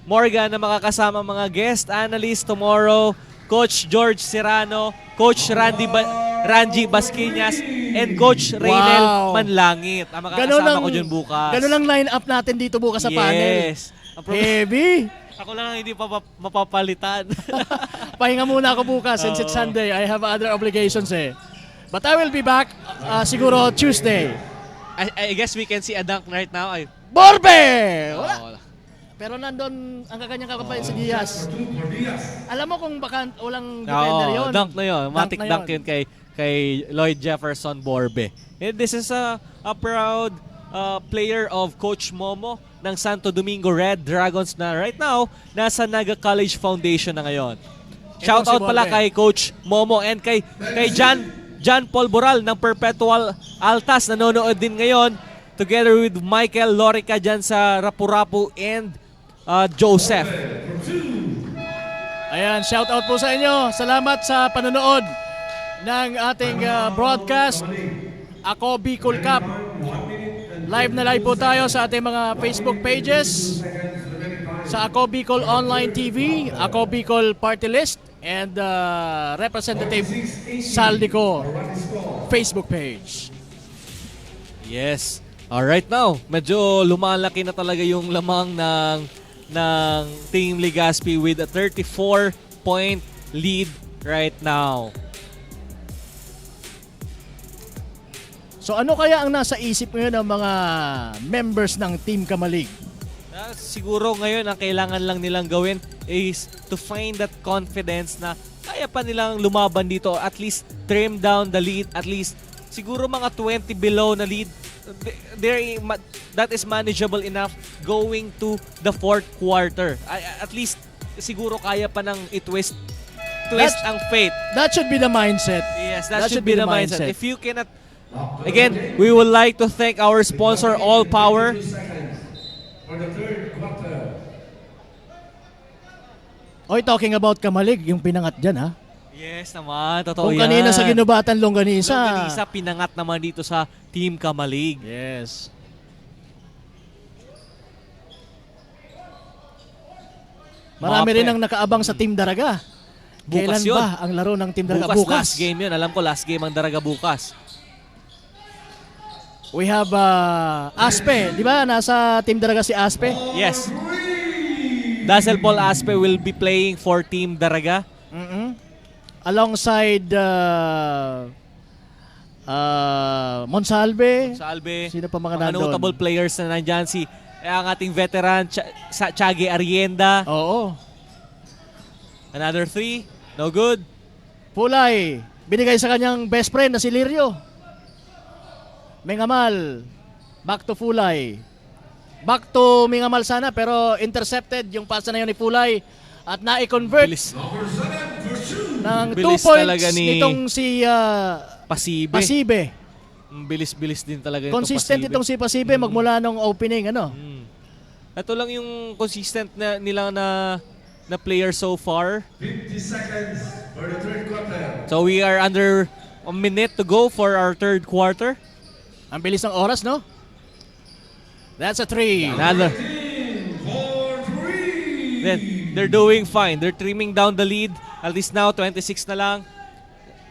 S1: Morgan na makakasama mga guest analyst tomorrow. Coach George Serrano, Coach Ranji Basquinas, and Coach Reynel
S2: Wow.
S1: Manlangit. Ang makakasama ko dyan bukas.
S2: Ganun ang line-up natin dito bukas sa panel.
S1: Yes.
S2: Heavy.
S1: Ako lang ang hindi pa mapapalitan.
S2: Pahinga muna ako bukas since it's Sunday. I have other obligations eh. But I will be back siguro Tuesday.
S1: I guess we can see a dunk right now.
S2: Borbe! Wala.
S1: Oh,
S2: Pero nandun ang kakanyang kakapalit si Diaz.
S3: For Diaz.
S2: Alam mo kung baka walang defender yon.
S1: dunk na yun. Matic
S2: na
S1: dunk yun kay Lloyd Jefferson Borbe. And this is a proud player of Coach Momo ng Santo Domingo Red Dragons na right now nasa Naga College Foundation na ngayon. Shout
S2: si
S1: out pala
S2: Borbe.
S1: kay Coach Momo and kay John Paul Boral ng Perpetual Altas nanonood din ngayon together with Michael Lorica dyan sa Rapu-Rapu and Joseph.
S2: Ayan, shout out po sa inyo. Salamat sa panonood ng ating broadcast. Ako, Bicol Cup. Live na live po tayo sa ating mga Facebook pages. Sa Ako Bicol Online TV, Ako Bicol Party List, and Representative Saldico Facebook page.
S1: Yes. Alright now, medyo lumalaki na talaga yung lamang ng Team Legazpi with a 34-point lead right now.
S2: So ano kaya ang nasa isip ngayon ng mga members ng Team Kamalig?
S1: Siguro ngayon ang kailangan lang nilang gawin is to find that confidence na kaya pa nilang lumaban dito, at least trim down the lead, at least siguro mga 20 below na lead. That is manageable enough going to the fourth quarter. At least siguro kaya pa nang twist ang fate.
S2: That should be the mindset.
S1: Yes, that should be the mindset. If you cannot, again, we would like to thank our sponsor, All Power.
S3: For the third quarter.
S2: Oy, talking about Kamalig, yung pinangat dyan ha.
S1: Yes naman, totoo
S2: Kung
S1: yan.
S2: kanina sa Ginubatan Longganisa.
S1: Longganisa, pinangat naman dito sa Team Kamalig.
S2: Yes. Marami rin ang nakaabang sa Team Daraga.
S1: Bukas
S2: Kailan
S1: yun.
S2: ba ang laro ng Team Daraga?
S1: Last game yun. Alam ko last game ang Daraga bukas.
S2: We have Aspe. Di ba? Nasa Team Daraga si Aspe.
S1: Yes. Dazzle Paul Aspe will be playing for Team Daraga.
S2: Alongside Monsalve.
S1: Salve.
S2: Sino pa mga nandun?
S1: notable players na nandyan. Ang ating veteran, Chage Arienda.
S2: Oo.
S1: Another 3. No good.
S2: Pulay. Binigay sa kanyang best friend na si Lirio. Mengamal. Back to Fulay. Back to Mengamal sana pero intercepted yung pasa na yun ni Fulay at na-convert
S1: Bilis,
S2: ng 2
S1: bilis
S2: points
S1: talaga ni
S2: nitong si
S1: Pasibe.
S2: Pasibe.
S1: Bilis-bilis din talaga itong
S2: Consistent
S1: Pasibe.
S2: itong si Pasibe magmula nung opening ano.
S1: Ito lang yung consistent na nila na player so far.
S3: 50 seconds for the third quarter.
S1: So we are under a minute to go for our third quarter.
S2: Ang bilis ng oras, no? That's a 3.
S1: Another.
S3: For 3.
S1: Then they're doing fine. They're trimming down the lead. At least now 26 na lang.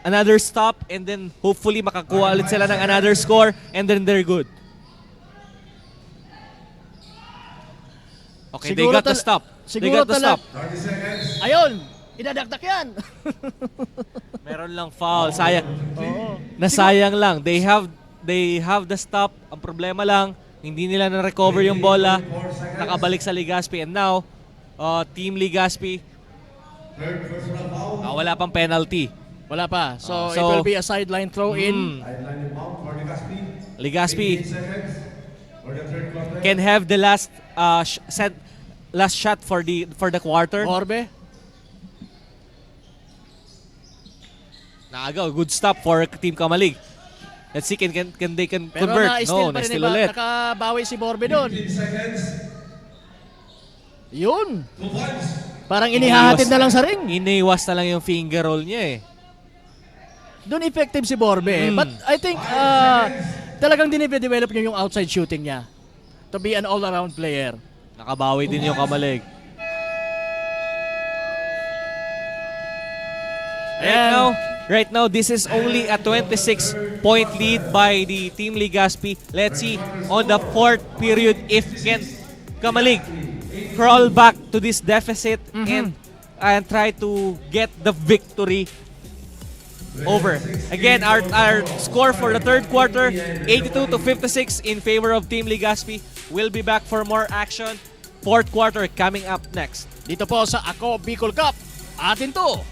S1: Another stop and then hopefully makakuha ulit sila ng another score and then they're good. Okay, they
S2: Siguro
S1: got the stop. They
S2: siguro
S1: got the stop.
S3: 30 seconds.
S2: Ayun, idadakdak yan.
S1: Meron lang foul. Sayang.
S2: Oo.
S1: Nasayang lang. They have the stop. Ang problema lang, hindi nila na-recover yung bola. Nakabalik sa Legazpi. And now, Team Legazpi,
S3: Third personal foul.
S1: wala pang penalty.
S2: Wala pa. So, it
S1: So,
S2: will be a sideline throw in.
S3: Sideline inbound for Legazpi.
S1: Legazpi
S3: 18 seconds for the third quarter.
S1: can have the last last shot for the quarter.
S2: Borbe.
S1: Naagaw, good stop for Team Kamalig. Let's see, can they
S2: Pero
S1: convert?
S2: na-steal
S1: No,
S2: pa rin
S1: na-steal
S2: iba.
S1: ulit.
S2: Nakabawi si Borbe doon.
S3: 15 seconds.
S2: Yun.
S3: 2 points.
S2: Parang inihahatid na lang sa ring.
S1: Iniwas na lang yung finger roll niya eh.
S2: Doon effective si Borbe. But I think talagang dinidevelop niya yung outside shooting niya to be an all-around player.
S1: Nakabawi din yung Kamalig. Right now, this is only a 26-point lead by the Team Legazpi. Let's see on the fourth period if can Kamalig crawl back to this deficit and try to get the victory over. Again, our score for the third quarter, 82-56 in favor of Team Legazpi. We'll be back for more action. Fourth quarter coming up next.
S2: Dito po sa Ako Bicol Cup. Atin to.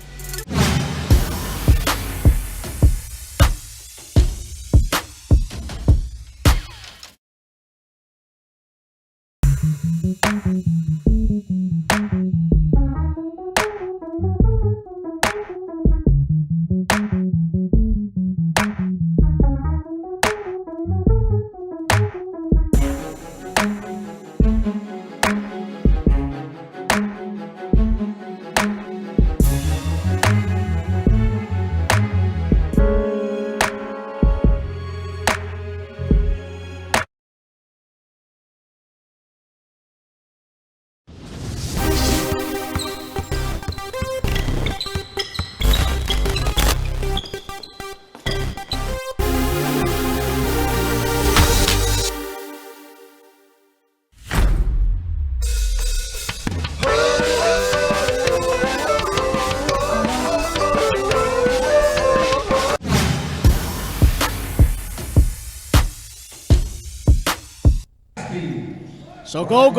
S2: So go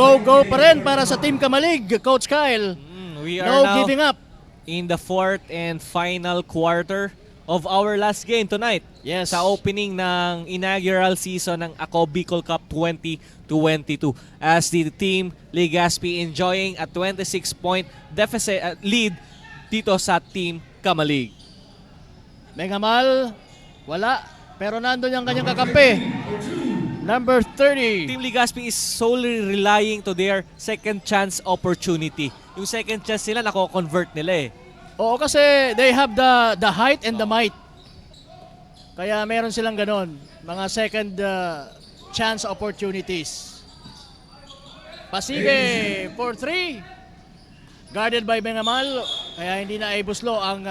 S2: pa rin para sa Team Kamalig, Coach Kyle.
S1: We are
S2: No
S1: now
S2: giving up.
S1: in the fourth and final quarter of our last game tonight.
S2: Yes.
S1: Sa opening ng inaugural season ng Ako Bicol Cup 2022 as the Team Legazpi enjoying a 26-point deficit lead dito sa Team Kamalig.
S2: Mengamal, wala. Pero nandun yung kanyang kakampi. Number 30.
S1: Team Legazpi is solely relying to their second chance opportunity. Yung second chance nila, nako-convert nila eh.
S2: Oo, kasi they have the height and the might. Kaya meron silang ganon. Mga second chance opportunities. Pasibe for 3. Guarded by Mengamal. Kaya hindi na ibuslo ang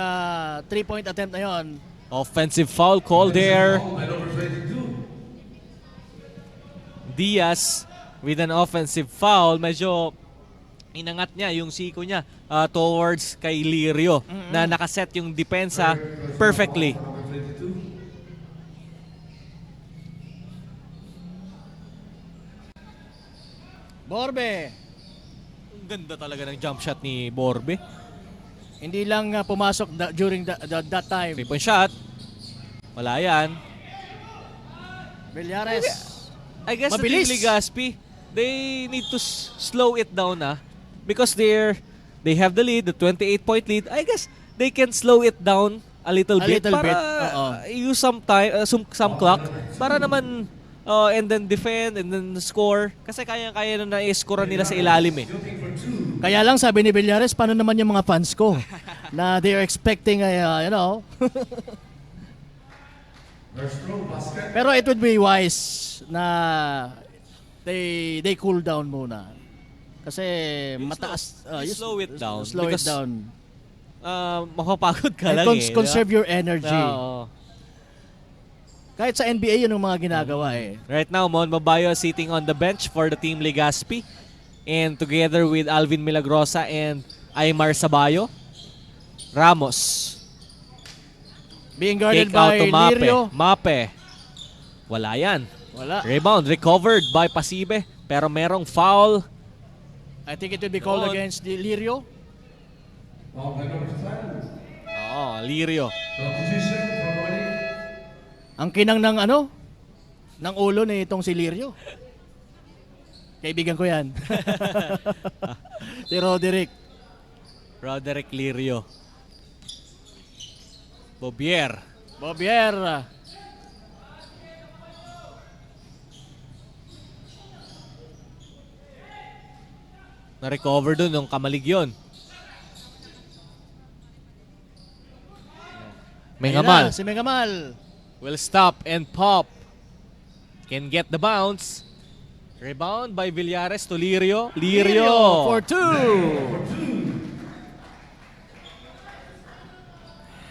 S2: 3-point attempt na yon.
S1: Offensive foul call there.
S3: By number 22.
S1: Diaz with an offensive foul. Medyo inangat niya yung siko niya towards kay Lirio na nakaset yung depensa perfectly.
S3: Number 22.
S2: Borbe.
S1: Ang ganda talaga ng jump shot ni Borbe.
S2: Hindi lang pumasok during that time.
S1: 3-point shot. Wala yan.
S2: Villares.
S1: I guess
S2: Mabilis.
S1: the Team Legazpi, they need to slow it down because they have the lead, the 28-point lead. I guess they can slow it down a little bit
S2: little
S1: para
S2: bit, oo.
S1: use some time, some clock para naman and then defend and then score kasi kaya-kaya na i-score nila sa ilalim eh.
S2: Kaya lang sabi ni Villares, paano naman yung mga fans ko na they are expecting
S3: First throw basket.
S2: Pero it would be wise na they cool down muna. Kasi mataas.
S1: you slow it down
S2: Slow it
S1: because,
S2: down.
S1: Mapapagod ka
S2: And
S1: lang eh.
S2: conserve your energy.
S1: Oo.
S2: Kahit sa NBA, yun ang mga ginagawa eh.
S1: Right now, Mon Mabayo sitting on the bench for the Team Legazpi and together with Alvin Milagrosa and Aymar Sabayo. Ramos.
S2: Being guarded
S1: Take out
S2: by
S1: to Mape.
S2: Lirio.
S1: Mape. Wala yan.
S2: Wala.
S1: Rebound. Recovered by Pasibe. Pero merong foul.
S2: I think it will be called
S1: Doon.
S2: against Lirio.
S3: Foul by number 12.
S1: Oo, Lirio.
S3: Substitution for Roderick.
S2: Ang kinang ng ulo ni itong si Lirio. Kaibigan ko yan. Si Roderick.
S1: Roderick Lirio. Bobier.
S2: Bobier.
S1: Na-recover dun yung kamalig yun. Mengamal.
S2: Si Mengamal.
S1: Will stop and pop. Can get the bounce. Rebound by Villares to Lirio. Lirio.
S2: For two.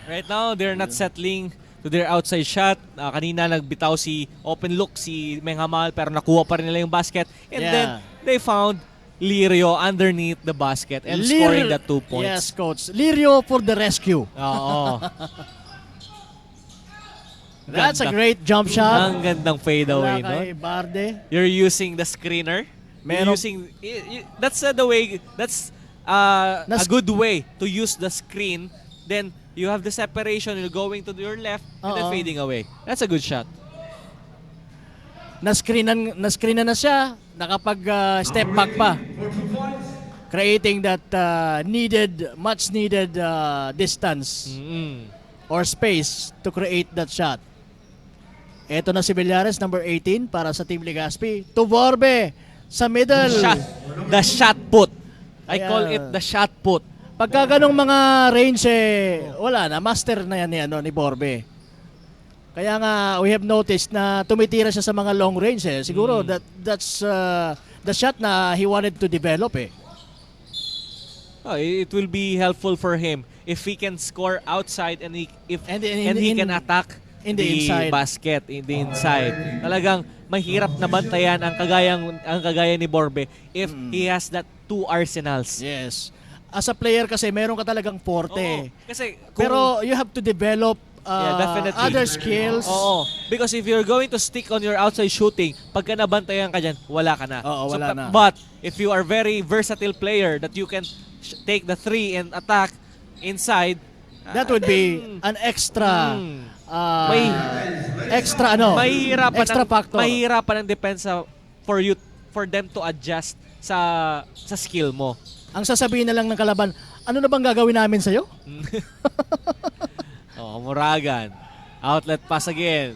S1: Right now, they're not settling to their outside shot. Kanina nagbitaw si open look si Mengamal pero nakuha pa rin nila yung basket. And
S2: Yeah.
S1: then they found Lirio underneath the basket and scoring the 2 points.
S2: Yes, coach. Lirio for the rescue.
S1: Oo.
S2: That's a
S1: Ganda.
S2: great jump shot.
S1: Ang gandang fadeaway,
S2: Wala
S1: no?
S2: kay Barde.
S1: You're using the screener. You're
S2: Meron-
S1: using that's the way. That's a
S2: Nas-
S1: good way to use the screen. Then you have the separation. You're going to your left and then
S2: Oo.
S1: fading away. That's a good shot.
S2: Na-screenan na siya. Nakapag-step back pa.
S3: For 2 points.
S2: Creating that much needed distance or space to create that shot. Eto na si Villares, number 18 para sa Team Legazpi. To Borbe sa middle.
S1: Shot. The shot put. I
S2: Kaya-
S1: call it the shot put.
S2: Pagka ganong mga range wala na, master na yan ni Borbe. Kaya nga we have noticed na tumitira siya sa mga long range Siguro that's the shot na he wanted to develop
S1: Oh, it will be helpful for him if he can score outside and he can attack
S2: in the inside.
S1: basket in the inside. Talagang mahirap na bantayan ang kagaya ni Borbe if he has that two arsenals.
S2: Yes. As a player kasi meron ka talagang forte.
S1: Oo. Kasi kung,
S2: Pero you have to develop
S1: definitely.
S2: other skills.
S1: Oo. Because if you're going to stick on your outside shooting, pagka nabantayan ka dyan, wala ka na.
S2: Oo, wala na.
S1: But if you are very versatile player that you can take the three and attack inside,
S2: That would be an extra
S1: may
S2: extra extra factor.
S1: mahirapan ang depensa for them to adjust sa skill mo.
S2: Ang sasabihin na lang ng kalaban, ano na bang gagawin namin sa'yo?
S1: Moragan. Outlet pass again.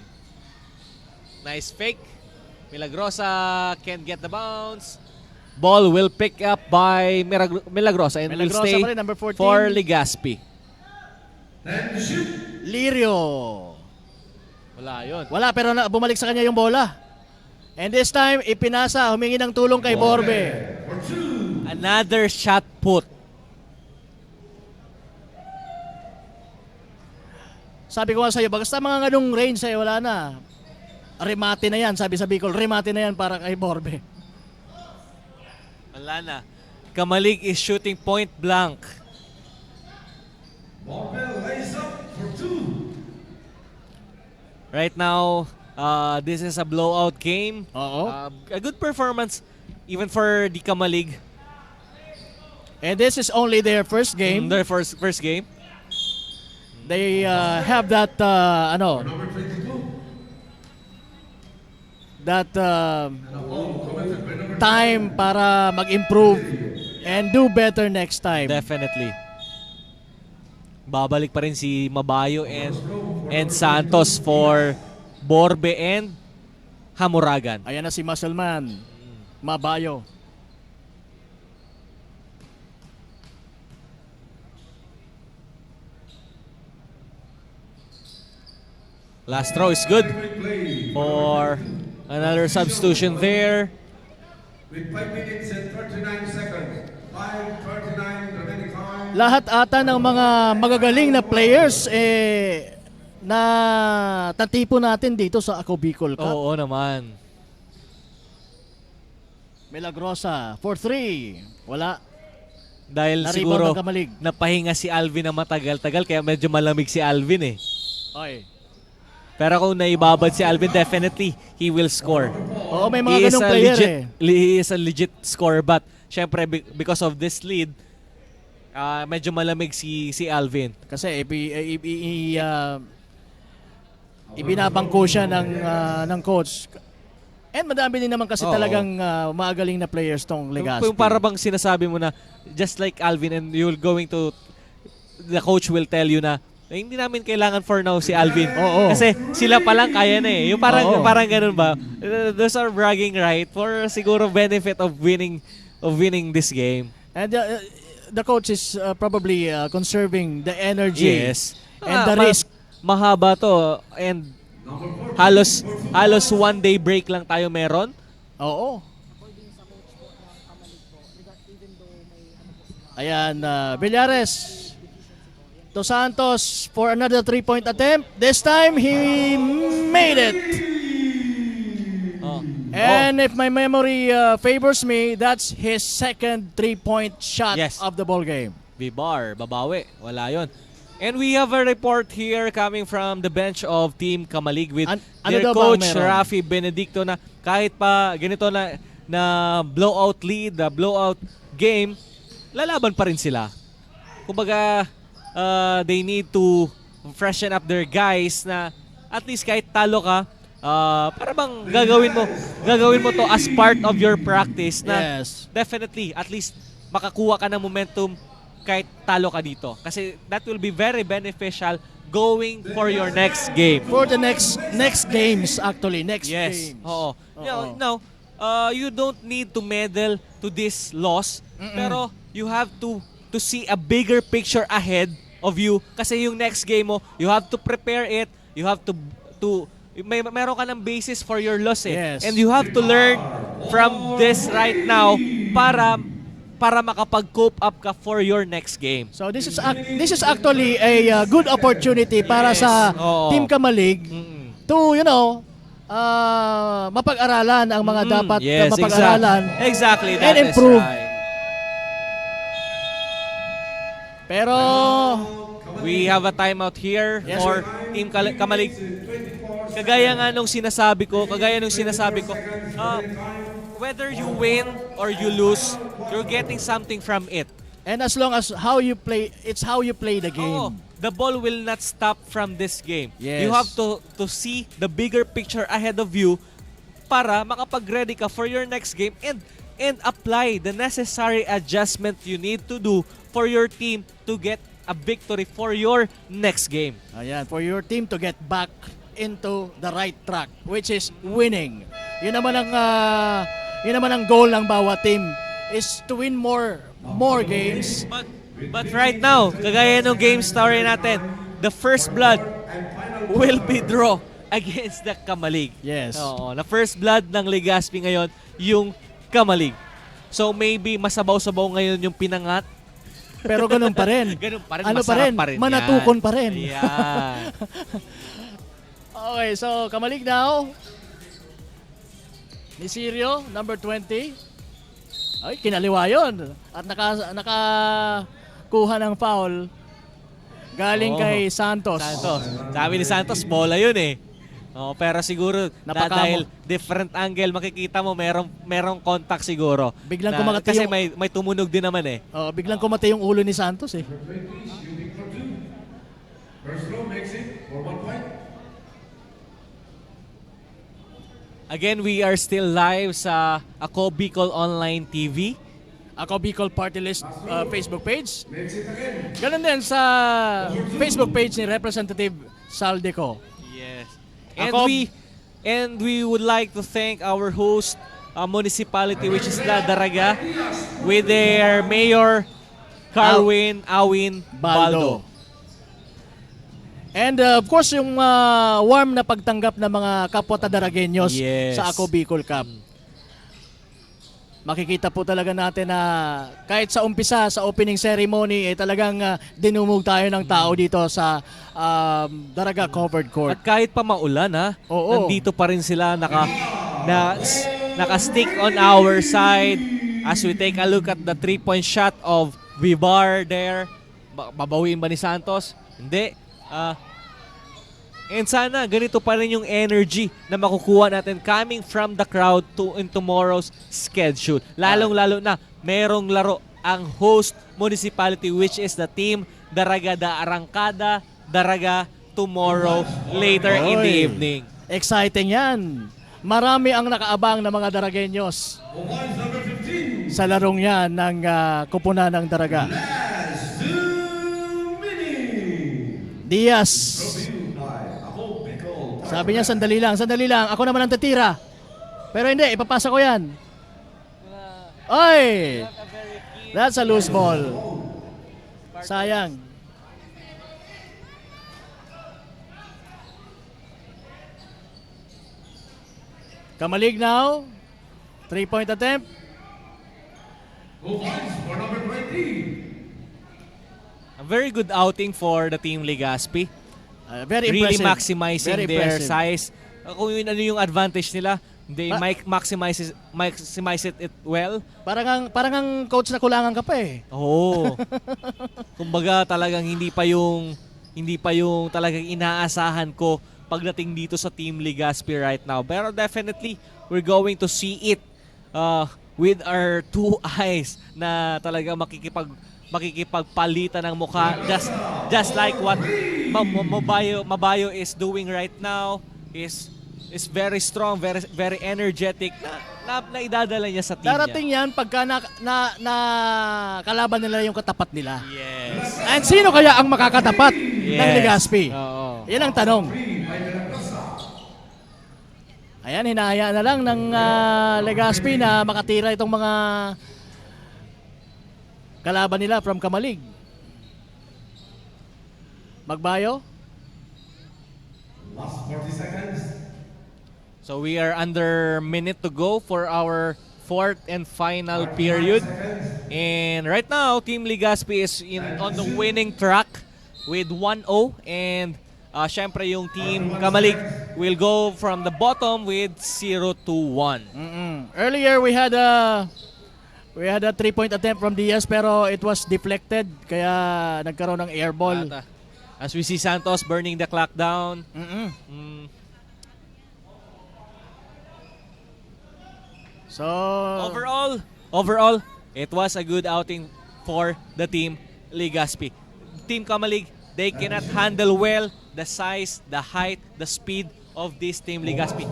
S1: Nice fake. Milagrosa can't get the bounce. Ball will pick up by Milagrosa and will
S2: Milagrosa
S1: stay
S2: pa rin, number 14.
S1: for Legazpi.
S3: Time to shoot.
S2: Lirio.
S1: Wala yun.
S2: Wala, pero bumalik sa kanya yung bola. And this time, ipinasa, humingi ng tulong kay Borbe.
S3: For 2.
S1: Another shot put.
S2: Sabi ko nga sa'yo, basta mga ganung range wala na. Remate na yan, sabi sa Bicol. Remate na yan para kay Borbe.
S1: Wala na. Kamalig is shooting point blank.
S3: Barbell lays up for 2.
S1: Right now, this is a blowout game.
S2: Oo.
S1: A good performance even for the Kamalig.
S2: And this is only their first game.
S1: Their first game.
S2: They have that,
S3: Number 22.
S2: that time para mag-improve and do better next time.
S1: Definitely. Babalik pa rin si Mabayo and Santos for Borbe and Hamuragan.
S2: Ayan na si Muscleman. Mabayo.
S1: Last throw is good for another substitution there.
S3: With 5 minutes and 39 seconds. 5:39 remaining time.
S2: Lahat ata ng mga magagaling na players na tatipo natin dito sa Ako Bicol Cup.
S1: Oo naman.
S2: Milagrosa, 4-3. Wala.
S1: Dahil
S2: Na-rebound
S1: siguro
S2: ng Kamalig.
S1: napahinga si Alvin na matagal-tagal kaya medyo malamig si Alvin eh.
S2: Okay.
S1: Pero kung naibabad si Alvin, definitely he will score.
S2: Oo, may mga ganung player
S1: He is a legit scorer, but syempre because of this lead, medyo malamig si Alvin.
S2: Kasi ibinabangko siya ng coach. And madami din naman kasi
S1: Oo.
S2: talagang magaling na players tong Legazpi.
S1: Yung para bang sinasabi mo na just like Alvin and the coach will tell you na hindi namin kailangan for now si Alvin.
S2: Oo.
S1: Kasi sila pa lang kaya na eh. Yung
S2: Oo.
S1: parang ganun ba? Those are bragging right for siguro benefit of winning this game.
S2: And the coach is probably conserving the energy
S1: Yes.
S2: and the risk.
S1: Mahaba to and halos 1 day break lang tayo meron.
S2: Oo.
S4: According sa coach po ng Kamalig po, even though may
S2: Ayan, Villares. Dos Santos for another 3-point attempt. This time, he made it.
S1: Oh.
S2: And if my memory favors me, that's his second 3-point shot
S1: Yes.
S2: of the ball game.
S1: Vibar, babawi. Wala yon. And we have a report here coming from the bench of Team Kamalig with
S2: Ano
S1: their
S2: daw ba ang
S1: coach
S2: meron?
S1: Rafi Benedicto na kahit pa ganito na blowout lead, blowout game, lalaban pa rin sila. Kumbaga, they need to freshen up their guys na at least kahit talo ka, para bang gagawin mo to as part of your practice na
S2: Yes.
S1: definitely at least makakuha ka ng momentum kahit talo ka dito. Kasi that will be very beneficial going for your next game.
S2: For the next games, actually. Next
S1: Yes.
S2: games.
S1: Oo.
S2: Oo.
S1: Now, you don't need to medal to this loss, pero you have to see a bigger picture ahead of you kasi yung next game mo, you have to prepare it, you have to meron ka ng basis for your loss eh.
S2: Yes.
S1: And you have to learn from this right now para makapag-cope up ka for your next game.
S2: So this is actually a good opportunity para sa
S1: Oo.
S2: Team Kamalig to, mapag-aralan ang mga dapat
S1: Yes,
S2: mapag-aralan
S1: exactly. That
S2: and
S1: is
S2: improve.
S1: right.
S2: Pero
S1: We have a timeout here
S2: Yes,
S1: for Team Kamalig. Kagaya nung sinasabi ko, whether you win or you lose, you're getting something from it.
S2: and as long as how you play, it's how you play the game.
S1: Oo, the ball will not stop from this game.
S2: Yes.
S1: You have to see the bigger picture ahead of you para makapag-ready ka for your next game and apply the necessary adjustment you need to do for your team to get a victory for your next game.
S2: Ayan, for your team to get back into the right track, which is winning. Yun naman ang goal ng bawat team is to win more games.
S1: But right now, kagaya ng game story natin, the first blood will be draw against the Kamalig.
S2: Yes.
S1: Oo, na first blood ng Legazpi ngayon, yung Kamalig. So maybe masabaw-sabaw ngayon yung pinangat.
S2: Pero ganun pa rin.
S1: Ganun pa rin,
S2: Ano pa
S1: masarap
S2: rin?
S1: pa rin
S2: Manatukon
S1: yan.
S2: pa rin.
S1: Ayan.
S2: Okay, so Kamalig now. Ni Sirio, number 20. Ay, kinaliwa yun. At nakakuha ng foul galing
S1: Oo.
S2: kay Santos.
S1: Sabi ni Santos, bola yun eh. Oh, pero siguro
S2: Napakamo.
S1: dahil different angle makikita mo merong contact siguro.
S2: Biglang
S1: Na-
S2: kumakati
S1: kasi
S2: yung-
S1: may tumunog din naman eh.
S2: Oh, biglang kumati yung ulo ni Santos eh.
S3: First row makes it for 1 point.
S1: Again, we are still live sa Ako Bicol Online TV.
S2: Ako Bicol Party List Facebook page. Ganun din sa Facebook page ni Representative Saldeco.
S1: Yes.
S2: Ako-
S1: And we would like to thank our host municipality, which is La Daraga, with their mayor Carwin Awin Baldo.
S2: And of course, yung warm na pagtanggap ng mga kapwa Tadaragenyos
S1: Yes.
S2: sa Ako Bicol Cup. Makikita po talaga natin na kahit sa umpisa, sa opening ceremony, talagang dinumog tayo ng tao dito sa Daraga Covered Court.
S1: At kahit pa maulan ha,
S2: Oo.
S1: nandito pa rin sila naka-stick on our side as we take a look at the 3-point shot of Vivar there. Babawiin ba ni Santos? Hindi. And sana ganito pa rin yung energy na makukuha natin coming from the crowd in tomorrow's schedule. Lalong-lalo na merong laro ang host municipality, which is the team Daraga da Arrancada, Daraga tomorrow later in the
S2: Oy.
S1: evening.
S2: Exciting yan. Marami ang nakaabang na mga Daragenyos sa larong yan ng kupunan ng Daraga. Diaz. Sabi niya, sandali lang. Ako naman ang tatira. Pero hindi, ipapasa ko yan. Oy! That's a loose ball. Sayang. Kamalig now. 3-point attempt.
S3: For number 20.
S1: A very good outing for the team Legazpi.
S2: Very
S1: Really
S2: impressive.
S1: maximizing
S2: Very
S1: their
S2: impressive.
S1: size. Kung yun ano yung advantage nila, they maximize it well.
S2: Parang ang coach na kulangan ka pa eh.
S1: Oo. Kumbaga talagang hindi pa yung talagang inaasahan ko pagdating dito sa Team Legazpi right now. Pero definitely we're going to see it with our two eyes na talagang makikipagpalitan ng mukha just like what Mabayo is doing right now. Is very strong, very energetic na idadala niya sa team
S2: Darating yan pagka na kalaban nila yung katapat nila.
S1: Yes.
S2: And sino kaya ang makakatapat ng Legazpi?
S1: Oo.
S2: Yan ang tanong. Ayan, hinahayaan na lang ng Legazpi na makatira itong mga kalaban nila from Kamalig. Magbayo?
S3: Last 40 seconds.
S1: So we are under minute to go for our fourth and final period. And right now, Team Legazpi is on the winning track with 1-0. And syempre yung Team Kamalig will go from the bottom with 0-1.
S2: Earlier we had a 3-point attempt from Diaz pero it was deflected kaya nagkaroon ng air ball.
S1: As we see Santos burning the clock down.
S2: So
S1: Overall, it was a good outing for the Team Legazpi. Team Kamalig, they cannot handle well the size, the height, the speed of this Team Legazpi.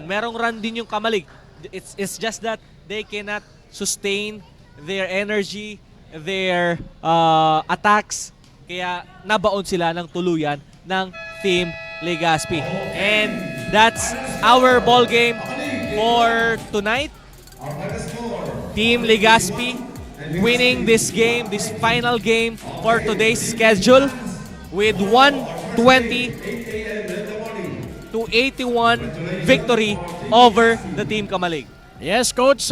S1: Merong run din yung Kamalig. It's just that they cannot sustain their energy, their attacks. Kaya nabaon sila ng tuluyan ng Team Legazpi. And that's our ball game for tonight. Team Legazpi winning this game, this final game for today's schedule with 120-81 victory over the Team Kamalig.
S2: yes coach,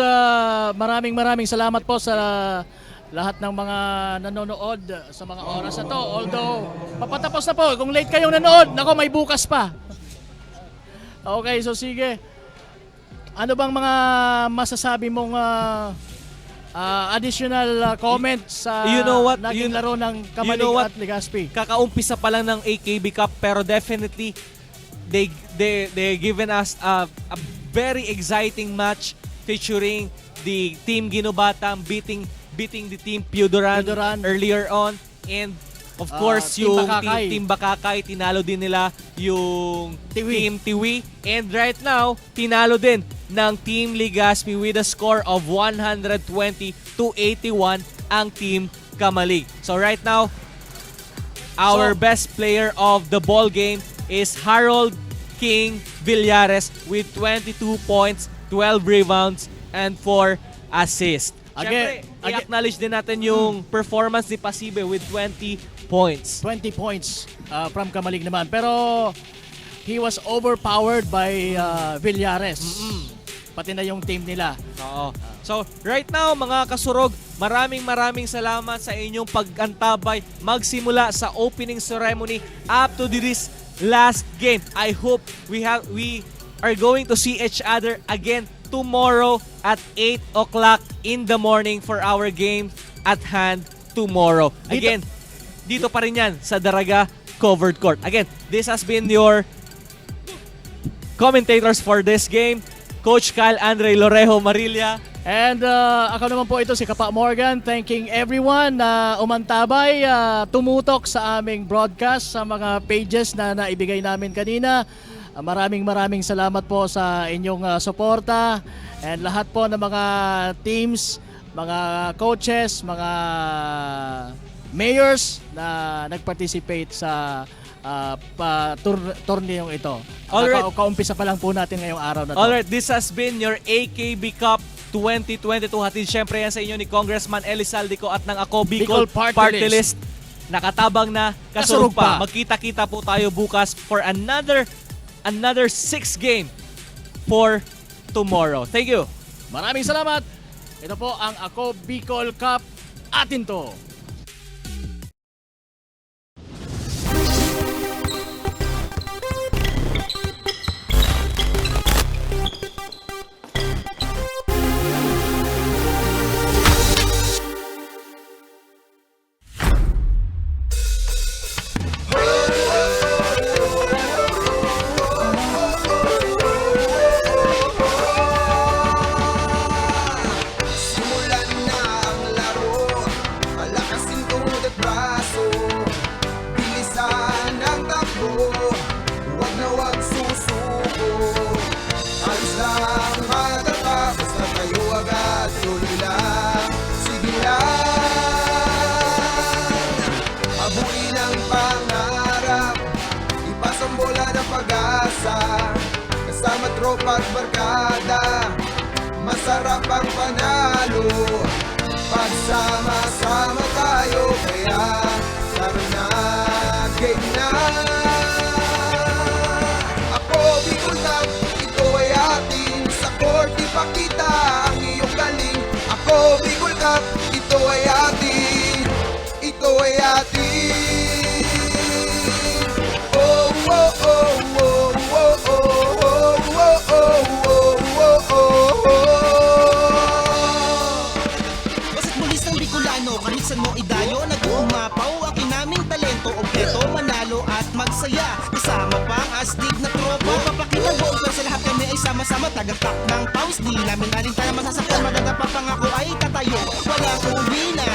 S2: maraming salamat po sa lahat ng mga nanonood sa mga oras na to. Although papatapos na po, kung late kayong nanood, nako may bukas pa. Okay, so sige. Ano bang mga masasabi mong additional comments sa
S1: You know what?
S2: naging laro ng Kamalig
S1: You know what?
S2: at Legazpi?
S1: Kakaumpisa pa lang ng AKB Cup pero definitely they given us a very exciting match featuring the Team Ginubatang beating the Team Piodoran
S2: Piodoran.
S1: earlier on, and Of course,
S2: Team
S1: yung
S2: Bakakay.
S1: Team Bakakay, tinalo din nila yung
S2: Tiwi.
S1: Team Tiwi. And right now, tinalo din ng Team Legazpi with a score of 120-81 ang Team Kamalig. So right now, our best player of the ball game is Harold King Villares with 22 points, 12 rebounds, and 4 assists.
S2: Again-
S1: Siyempre, i-acknowledge din natin yung performance ni Pasibe with 20 points.
S2: 20 points from Kamalig naman. Pero he was overpowered by Villares. Pati na yung team nila.
S1: Oo. So, right now, mga kasurog, maraming salamat sa inyong pag-antabay magsimula sa opening ceremony up to this last game. I hope we are going to see each other again tomorrow at 8 o'clock in the morning for our game at hand tomorrow. Again, dito pa rin yan sa Daraga Covered Court. Again, this has been your commentators for this game, Coach Kyle Andre Lorejo Marilla.
S2: And ako naman po ito si Kapa Morgan, thanking everyone na umantabay, tumutok sa aming broadcast sa mga pages na naibigay namin kanina. Maraming salamat po sa inyong suporta and lahat po ng mga teams, mga coaches, mga mayors na nag-participate sa torneyong ito.
S1: Alright.
S2: Kaumpisa pa lang po natin ngayong araw na to.
S1: Alright, this has been your AKB Cup 2022. Hatid syempre yan sa inyo ni Congressman Eli Saldico at ng Ako Bicol
S2: Bicol Party
S1: Party List. Nakatabang na, kasurog
S2: Kasurog pa.
S1: pa. Magkita-kita po tayo bukas for another 6 game for tomorrow. Thank you.
S2: Maraming salamat. Ito po ang Ako Bicol Cup. Atin to.
S5: Simulan na ang laro, palakasin tuhod at braso, bilisan ang takbo, huwag na huwag susuko. Ayos lang matapa, basta tayo agad, tuloy lang, sige lang. Habulin ang pangarap, ipasang bola ng pag-asa, kasama tropa at barkada. Masarap ang panalo, pagsama-sama tayo, kaya tara na, game na. Ako Bicol Cup, ito ay atin, sa court ipakita ang iyong galing. Ako Bicol Cup, ito ay atin, ito ay atin. Oh, oh, oh, oh, oh, oh, oh, oh, oh, oh, oh, oh, oh.
S6: Basta't bulis ng Bicolano, kahit saan mo idayo, nag-uumapaw, aking naming talento, objeto, manalo at magsaya. Kasama pa ang astig na tropa, papakitang buong pero sa lahat kami ay sama-sama, tagaktak ng pawis. Di namin alintana masasaktan, madadapa pang ako ay tatayo, walang uwi na.